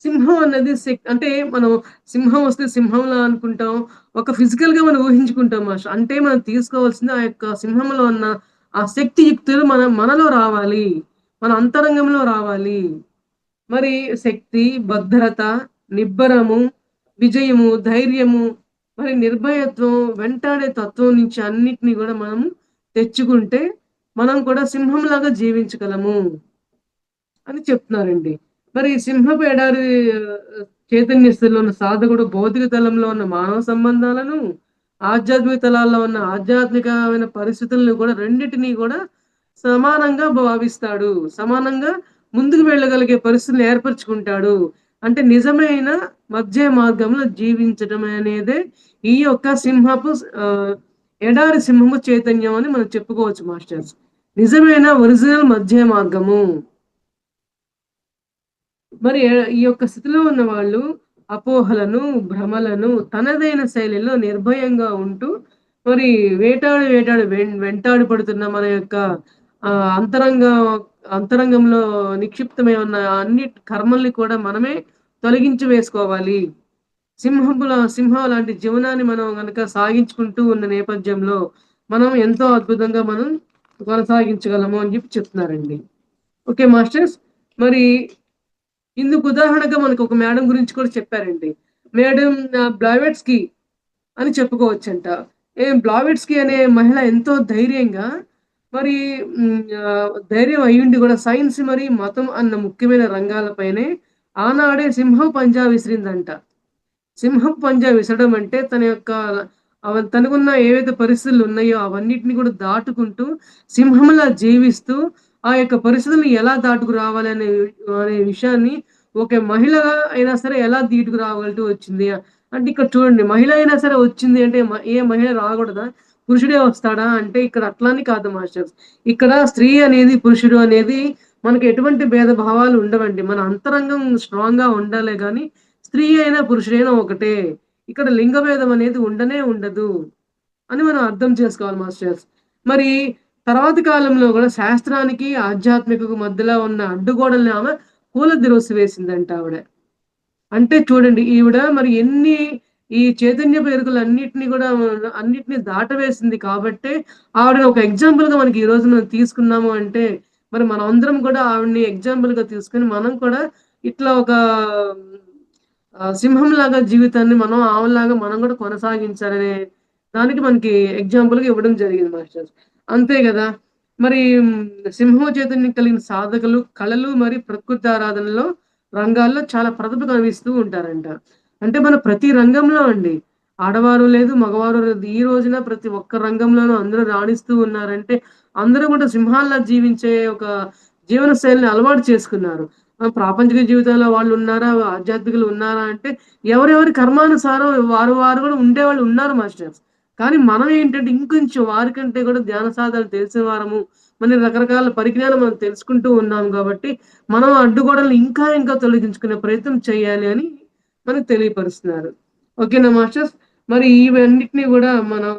సింహం అన్నది అంటే మనం సింహం వస్తే సింహంలా అనుకుంటాం. ఒక ఫిజికల్‌గా మనం ఊహించుకుంటాం మాస్టర్. అంటే మనం తీసుకోవాల్సింది ఆ యొక్క సింహంలో ఉన్న ఆ శక్తియుక్తులు మనలో రావాలి. మన అంతరంగంలో రావాలి. మరి శక్తి, భద్రత, నిబ్బరము, విజయము, ధైర్యము, మరి నిర్భయత్వం, వెంటాడే తత్వం నుంచి అన్నిటిని గూడా మనము తెచ్చుకుంటే, మనం కూడా సింహంలాగా జీవించగలము అని చెప్తున్నారండి. మరి సింహపు ఎడారి చైతన్య స్థితిలో ఉన్న సాధకుడు భౌతిక తలంలో ఉన్న మానవ సంబంధాలను, ఆధ్యాత్మిక తలాల్లో ఉన్న ఆధ్యాత్మికమైన పరిస్థితులను కూడా రెండిటిని కూడా సమానంగా భావిస్తాడు. సమానంగా ముందుకు వెళ్ళగలిగే పరిస్థితులను ఏర్పరచుకుంటాడు. అంటే నిజమైన మధ్య మార్గంలో జీవించటం అనేదే ఈ యొక్క ఎడారి సింహము చైతన్యం అని మనం చెప్పుకోవచ్చు మాస్టర్స్. నిజమైన ఒరిజినల్ మధ్య మార్గము. మరి ఈ యొక్క స్థితిలో ఉన్న వాళ్ళు అపోహలను, భ్రమలను తనదైన శైలిలో నిర్భయంగా ఉంటూ మరి వెంటాడి పడుతున్న మన యొక్క ఆహ్, అంతరంగ అంతరంగంలో నిక్షిప్తమై ఉన్న అన్ని కర్మల్ని కూడా మనమే తొలగించి వేసుకోవాలి. సింహం లాంటి జీవనాన్ని మనం గనక సాగించుకుంటూ ఉన్న నేపథ్యంలో, మనం ఎంతో అద్భుతంగా మనం కొనసాగించగలము అని చెప్పి చెప్తున్నారండి. Okay masters. మరి ఇందుకు ఉదాహరణగా మనకొక మేడం గురించి కూడా చెప్పారండి. మేడం బ్లావెట్స్‌కి అని చెప్పుకోవచ్చంట. బ్లావెట్స్‌కి అనే మహిళ ఎంతో ధైర్యంగా మరి ధైర్యం అయ్యుండి గూడా సైన్స్ మరి మతం అన్న ముఖ్యమైన రంగాలపైనే ఆనాడే సింహం పంజా విసిరిందంట. సింహం పంజా విసరడం అంటే తన యొక్క తనకున్న ఏవైతే పరిస్థితులున్నాయో అవన్నిటిని కూడా దాటుకుంటూ, సింహంలా జీవిస్తూ, ఆ యొక్క పరిస్థితులను ఎలా దాటుకు రావాలనే అనే విషయాన్ని ఒక మహిళగా అయినా సరే ఎలా దీటుకు రాగలుగుతూ వచ్చింది. అంటే ఇక్కడ చూడండి, మహిళ అయినా సరే వచ్చింది అంటే ఏ మహిళ రాకూడదా? పురుషుడే వస్తాడా? అంటే ఇక్కడ అట్లా అని కాదు మాస్టర్స్. ఇక్కడ స్త్రీ అనేది, పురుషుడు అనేది మనకి ఎటువంటి భేదభావాలు ఉండవండి. మన అంతరంగం స్ట్రాంగ్‌గా ఉండాలే గాని స్త్రీ అయినా, పురుషుడైనా ఒకటే. ఇక్కడ లింగ భేదం అనేది ఉండనే ఉండదు అని మనం అర్థం చేసుకోవాలి మాస్టర్స్. మరి తర్వాతి కాలంలో గూడా శాస్త్రానికి, ఆధ్యాత్మికకు మధ్యలో ఉన్న అడ్డుగోడల్ని ఆమె కూలద్రోసి వేసిందంట ఆవిడ. అంటే చూడండి ఈవిడ మరి ఈ చైతన్యపు ఎరుకలన్నిటిని గూడా అన్నిటిని దాటవేసింది కాబట్టే, ఆవిడని ఒక ఎగ్జాంపుల్‌గా మనకి ఈరోజు మనం తీసుకున్నాము అంటే, మరి మనమందరం కూడా ఆవిడని ఎగ్జాంపుల్‌గా తీసుకొని మనం కూడా ఇట్లా ఒక సింహంలాగా జీవితాన్ని ఆమెలాగా మనం గూడా కొనసాగించాలనే దానికి మనకి ఎగ్జాంపుల్‌గా ఇవ్వడం జరిగింది మాస్టర్స్. అంతే గదా! మరి సింహం చైతన్యం కలిగిన సాధకులు కళలు మరియు ప్రకృతారాధనలో రంగాల్లో చాలా ప్రతిభ కనిపిస్తూ ఉంటారంట. అంటే మన ప్రతి రంగంలో అండి. ఆడవారు లేదు, మగవారు లేదు. ఈ రోజున ప్రతి ఒక్క రంగంలోనూ అందరూ రాణిస్తూ ఉన్నారంటే, అందరూ కూడా సింహాల్లా జీవించే ఒక జీవన శైలిని అలవాటు చేసుకున్నారు. ప్రాపంచిక జీవితంలో వాళ్ళున్నారా? ఆధ్యాత్మికులు ఉన్నారా? అంటే ఎవరెవరి కర్మానుసారం వారు కూడా ఉండేవాళ్ళు ఉన్నారు మాస్టర్స్. కానీ మనం ఏంటంటే ఇంకొంచెం వారికంటే కూడా ధ్యాన సాధనలు తెలిసిన వారము. మరి రకరకాల పరిజ్ఞానం మనం తెలుసుకుంటూ ఉన్నాం గాబట్టి, మనం అడ్డుగోడలను ఇంకా తొలగించుకునే ప్రయత్నం చేయాలి అని మనకు తెలియపరుస్తున్నారు. ఓకేనా మాస్టర్స్? మరి ఇవన్నిటిని గూడా మనం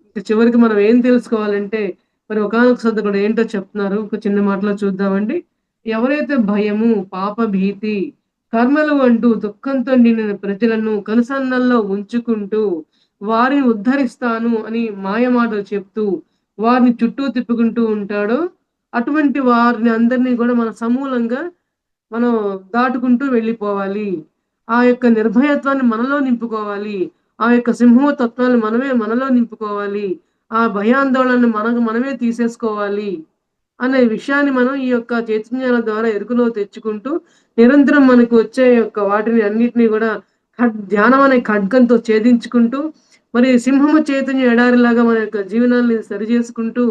ఇక చివరికి మనం ఏం తెలుసుకోవాలంటే, మరి ఒకానొక సందర్భంలో ఏంటో చెప్తున్నారు. ఒక చిన్న మాటలో చూద్దామండి. ఎవరైతే భయము, పాప భీతి, కర్మలు అంటూ దుఃఖంతో నిండిన ప్రజలను కనుసన్నల్లో ఉంచుకుంటూ, వారిని ఉద్ధరిస్తాను అని మాయమాటలు చెప్తూ, వారిని చుట్టూ తిప్పుకుంటూ ఉంటాడో, అటువంటి వారిని అందరిని గూడా మనం సమూలంగా మనం దాటుకుంటూ వెళ్ళిపోవాలి. ఆ యొక్క నిర్భయత్వాన్ని మనలో నింపుకోవాలి. ఆ యొక్క సింహం తత్వాన్ని మనలో నింపుకోవాలి. ఆ భయాందోళనని మనకు మనమే తీసేసుకోవాలి. అనే విషయాన్ని మనం ఈ యొక్క చైతన్యాల ద్వారా ఎరుకలో తెచ్చుకుంటూ, నిరంతరం మనకు వచ్చే యొక్క వాటిని అన్నిటిని గూడా ధ్యానం అనే ఖడ్గంతో ఛేదించుకుంటూ, మరి సింహము చైతన్యం ఎడారిలాగా మన యొక్క జీవనాన్ని సరిజేసుకుంటూ,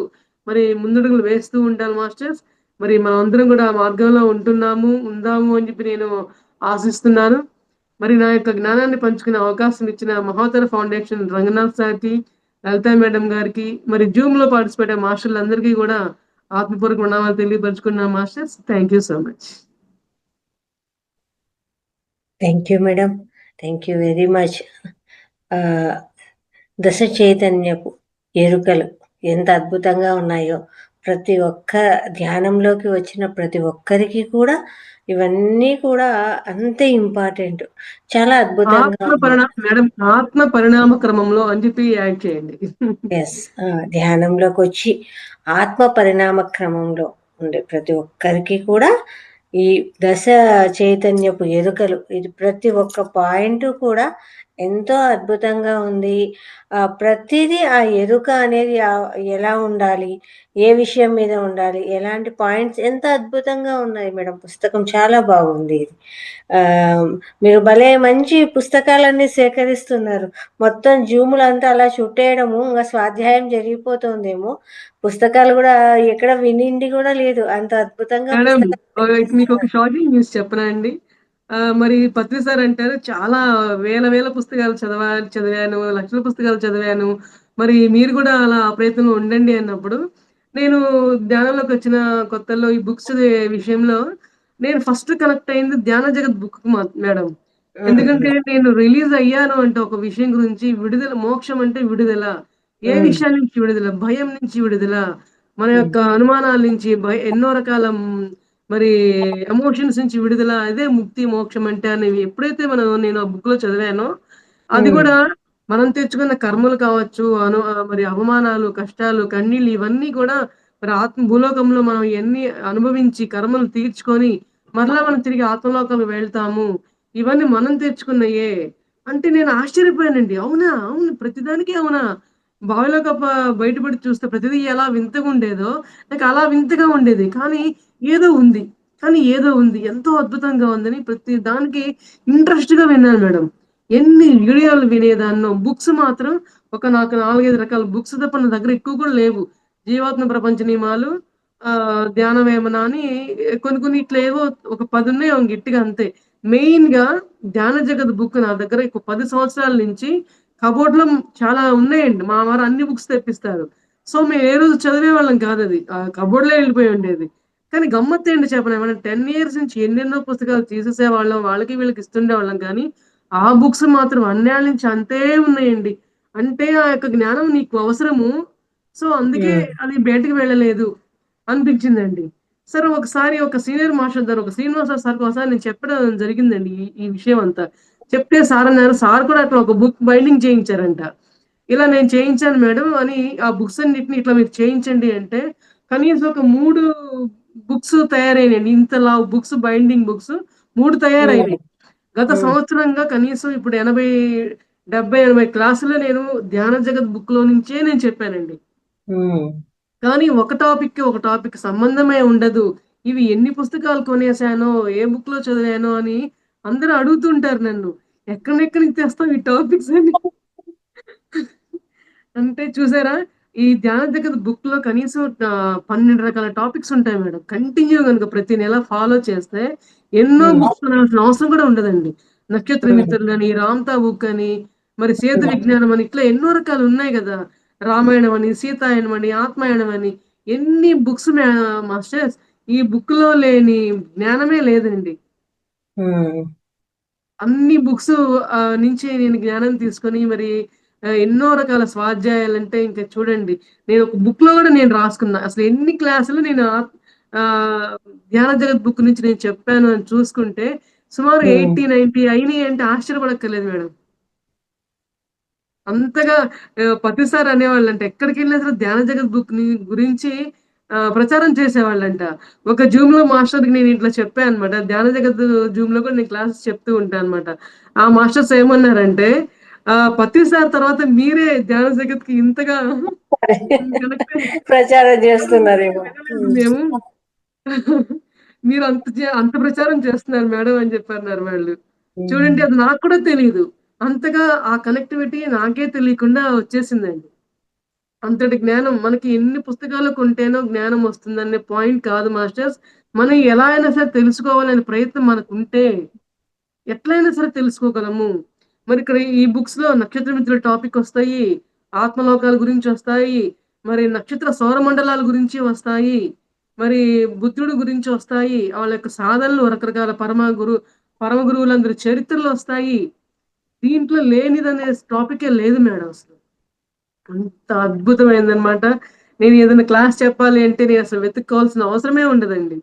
మరి ముందడుగులు వేస్తూ ఉండాలి మాస్టర్స్. మరి మనమందరం గూడా ఆ మార్గంలో ఉందాము అని చెప్పి నేను ఆశిస్తున్నాను. మరి నా యొక్క జ్ఞానాన్ని పంచుకునే అవకాశం ఇచ్చిన మహోదర ఫౌండేషన్ రంగనాథ్ సార్‌కి, లలితా మేడం గారికి, మరి జూమ్‌లో పార్టిసిపేట్ అయ్యే మాస్టర్లందరికీ గూడా ఆత్మపూర్వక ప్రణామాలు తెలియపరుచుకున్నాను masters. Thank you so much. Thank you madam. Thank you very much. Ah, దశ చైతన్యపు ఎరుకలు ఎంత అద్భుతంగా ఉన్నాయో, ప్రతి ఒక్క ధ్యానంలోకి వచ్చిన ప్రతి ఒక్కరికి కూడా ఇవన్నీ కూడా అంతే ఇంపార్టెంట్. చాలా అద్భుతంగా మేడం ఆత్మ పరిణామ క్రమంలో అని చెప్పి యాడ్ చేయండి. యెస్. ధ్యానంలోకొచ్చి ఆత్మ పరిణామ క్రమంలో ఉండే ప్రతి ఒక్కరికి కూడా ఈ దశ చైతన్యపు ఎరుకలు ఇది ప్రతి ఒక్క పాయింటు కూడా ఎంతో అద్భుతంగా ఉంది. ప్రతీదీ ఆ ఎరుక అనేది ఎలా ఉండాలి? ఏ విషయం మీద ఉండాలి? ఎలాంటి పాయింట్స్ ఎంత అద్భుతంగా ఉన్నాయి మేడం. పుస్తకం చాలా బాగుంది ఇది. ఆహ్, మీరు భలే మంచి పుస్తకాలన్నీ సేకరిస్తున్నారు. మొత్తం జూములంతా అలా చుట్టేయడము, ఇంగ స్వాధ్యాయం జరిగిపోతుందేమో. పుస్తకాలు గూడా ఎక్కడ వినింది గూడా లేదు. అంత అద్భుతంగా మేడం పుస్తకాలు మీకొక సేకరిస్తున్నారు. షాకింగ్ న్యూస్ చెప్పనా అండి? మరి పత్రి సార్ అంటారు చాలా వేల పుస్తకాలు చదివాను, లక్షల పుస్తకాలు చదివాను. మరి మీరు గూడా అలా ఆ ప్రయత్నంలో ఉండండి అన్నప్పుడు, నేను ధ్యానంలోకొచ్చిన కొత్తల్లో ఈ బుక్స్ చదివే విషయంలో నేను ఫస్ట్ కనెక్ట్ అయింది ధ్యాన జగత్ బుక్ మేడం. ఎందుకంటే నేను రిలీజ్ అయ్యాను అంటే ఒక విషయం గురించి విడుదల, మోక్షం అంటే విడుదల. ఏ విషయాల నుంచి విడుదల? భయం నుంచి విడుదల. మన యొక్క అనుమానాల నుంచి ఎన్నో రకాల మరి ఎమోషన్స్ నుంచి విడుదల. అదే ముక్తి, మోక్షం అంటే అనేవి ఎప్పుడైతే నేను ఆ బుక్ లో చదివానో, అది కూడా మనం తెచ్చుకున్న కర్మలు కావచ్చు, మరి అవమానాలు, కష్టాలు, కన్నీళ్ళు ఇవన్నీ కూడా మరి భూలోకంలో మనం ఎన్ని అనుభవించి కర్మలు తీర్చుకొని మరలా మనం తిరిగి ఆత్మలోకాలకు వెళ్తాము. ఇవన్నీ మనం తెచ్చుకున్నయే. అంటే నేను ఆశ్చర్యపోయానండి. అవునా! అవును. ప్రతిదానికి అవునా! బావిలో కప్ప బయటపడి చూస్తే ప్రతిదీ ఎలా వింతగా ఉండేదో, నాకు అలా వింతగా ఉండేది. కానీ ఏదో ఉంది. ఏదో ఉంది. ఎంతో అద్భుతంగా ఉందని ప్రతి దానికి ఇంట్రెస్ట్‌గా విన్నాను మేడం. ఎన్ని వీడియోలు వినేదాన్నో. బుక్స్ మాత్రం నాకు 4, 5 రకాల బుక్స్ తప్ప నా దగ్గర ఎక్కువ కూడా లేవు. జీవాత్మ ప్రపంచ నియమాలు, ధ్యాన వేమన అని కొన్ని కొన్ని ఇట్లా ఏవో ఒక 10 ఉన్నాయి గట్టిగా అంతే. మెయిన్‌గా ధ్యాన జగత్ బుక్ నా దగ్గర 10 సంవత్సరాల నుంచి కబోర్డ్‌లో చాలా ఉన్నాయండి. మా వారు అన్ని బుక్స్ తెప్పిస్తారు. సో, మేము ఏ రోజు చదివేవాళ్ళం కాదది. కబోర్డ్‌లో ఎళ్ళిపోయి ఉండేది. కానీ గమ్మత్తేంటి చెప్పనా? మనం 10 ఇయర్స్ నుంచి ఎన్నెన్నో పుస్తకాలు తీసేసేవాళ్ళం. వాళ్ళకి వీళ్ళకి ఇస్తుండేవాళ్ళం కానీ, ఆ బుక్స్ మాత్రం అన్నేళ్ల నుంచి అంతే ఉన్నాయండి. అంటే ఆ యొక్క జ్ఞానం నీకు అవసరము. సో, అందుకే అది బయటికి వెళ్ళలేదు అనిపించిందండి. సరే ఒకసారి ఒక సీనియర్ మాస్టర్ దగ్గర ఒక శ్రీనివాసరావు సార్‌కి ఒకసారి నేను చెప్పడం జరిగిందండి ఈ ఈ విషయం అంతా. చెప్తే సార్ అన్నారు. సార్ కూడా అట్లా ఒక బుక్ బైండింగ్ చేయించారంట. ఇలా నేను చేయించాను మేడం అని ఆ బుక్స్ అన్నిటిని ఇట్లా మీరు చేయించండి అంటే, కనీసం ఒక 3 బుక్స్ తయారైనాయండి. ఇంత లావు బుక్స్, బైండింగ్ బుక్స్ 3 తయారైనాయి. గత సంవత్సరంగా కనీసం ఇప్పుడు 80, 70, 80 క్లాసులు నేను ధ్యాన జగత్ బుక్‌లో నుంచే నేను చెప్పానండి. కానీ ఒక టాపిక్ సంబంధమే ఉండదు. ఇవి ఎన్ని పుస్తకాలు కొనేసానో, ఏ బుక్‌లో చదివానో అని అందరూ అడుగుతుంటారు నన్ను. ఎక్కడెక్కడి నుంచి తెస్తావు ఈ టాపిక్స్ అని. అంటే చూసారా? ఈ ధ్యాన జగత్ బుక్‌లో కనీసం 12 రకాల టాపిక్స్ ఉంటాయి మేడం. కంటిన్యూ గనుక ప్రతి నెల ఫాలో చేస్తే ఎన్నో బుక్స్ కొనాల్సిన అవసరం కూడా ఉండదండి. నక్షత్ర మిత్రులని, రామ్‌తా బుక్ అని, మరి సేతు విజ్ఞానం అని ఇట్లా ఎన్నో రకాలు ఉన్నాయి గదా! రామాయణం అని, సీతాయనం అని, ఆత్మాయణం అని ఎన్ని బుక్స్ మాస్టర్స్ ఈ బుక్‌లో లేని జ్ఞానమే లేదండి. అన్ని బుక్స్ నుంచి నేను జ్ఞానం తీసుకొని మరి ఎన్నో రకాల స్వాధ్యాయాలంటే ఇంకా చూడండి. నేను ఒక బుక్‌లో గూడా నేను రాసుకున్నా. అసలు ఎన్ని క్లాసులు నేను ఆహ్, ధ్యాన జగత్ బుక్ నుంచి నేను చెప్పాను అని చూసుకుంటే సుమారు 80, 90 అయినాయి అంటే ఆశ్చర్యపడక్కర్లేదు మేడం. అంతగా ప్రతిసారి అనేవాళ్ళంట. ఎక్కడికెళ్ళినా సరే ధ్యాన జగత్ బుక్‌ని గురించి ప్రచారం చేసేవాళ్ళంట. ఒక జూమ్‌లో మాస్టర్‌కి నేను ఇట్లా చెప్పా అనమాట. ధ్యాన జగత్ జూమ్‌లో కూడా నేను క్లాసెస్ చెప్తూ ఉంటా అనమాట. ఆ మాస్టర్స్ ఏమన్నారంటే, ప్రతిసారి తర్వాత మీరే ధ్యాన జగత్‌కి ఇంతగా కనెక్ట్ ప్రచారం అవ్వలేదు చేస్తున్నారేమో. వినలేదు మేము. మీరు అంత ప్రచారం చేస్తున్నారు మేడం అని చెప్పన్నారు వాళ్ళు. చూడండి అది నాకు కూడా తెలీదు. అంతగా ఆ కనెక్టివిటీ నాకే తెలియకుండా వచ్చేసిందండి. అంతటి జ్ఞానం మనకి ఎన్ని పుస్తకాలు కొంటేనో జ్ఞానం వస్తుందనే పాయింట్ కాదు మాస్టర్స్. మనం ఎలా అయినా సరే తెలుసుకోవాలనే ప్రయత్నం మనకుంటే ఎట్లైనా సరే తెలుసుకోగలము. మరి ఇక్కడ ఈ బుక్స్‌లో నక్షత్ర మిత్రుల టాపిక్ వస్తాయి. ఆత్మలోకాల గురించి వస్తాయి. మరి నక్షత్ర సౌరమండలాల గురించి వస్తాయి. మరి బుద్ధుడు గురించి వస్తాయి. వాళ్ళ యొక్క సాధనలు రకరకాల పరమ గురువులందరి చరిత్రలు వస్తాయి. దీంట్లో లేనిదనే టాపికే లేదు మేడం అసలు. అంత అద్భుతమైందనమాట. నేను ఏదైనా క్లాస్ చెప్పాలి అంటే నేనసలు వెతుక్కోవాల్సిన అవసరమే ఉండదండి.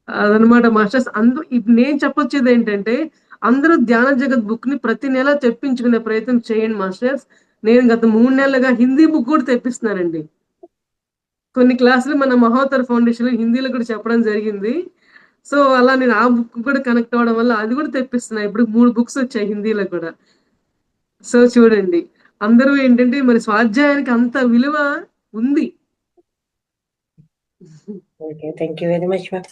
అదనమాట మాస్టర్స్. ఇప్పుడు నేను చెప్పొచ్చేదేంటంటే, అందరూ ధ్యాన జగత్ బుక్‌ని ప్రతి నెల తెప్పించుకునే ప్రయత్నం చేయండి మాస్టర్స్. నేను గత 3 నెలలుగా హిందీ బుక్ కూడా తెప్పిస్తున్నానండి. కొన్ని క్లాసులు మన మహోత్తర ఫౌండేషన్‌లో హిందీలో కూడా చెప్పడం జరిగింది. సో, అలా నేను ఆ బుక్ కూడా కనెక్ట్ అవ్వడం వల్ల అది కూడా తెప్పిస్తున్నా. ఇప్పుడు 3 బుక్స్ వచ్చాయి హిందీలో కూడా. సో, చూడండి. అందరూ ఏంటంటే మరి స్వాధ్యాయానికి అంత విలువ ఉంది. Okay. Thank you very much ma'am.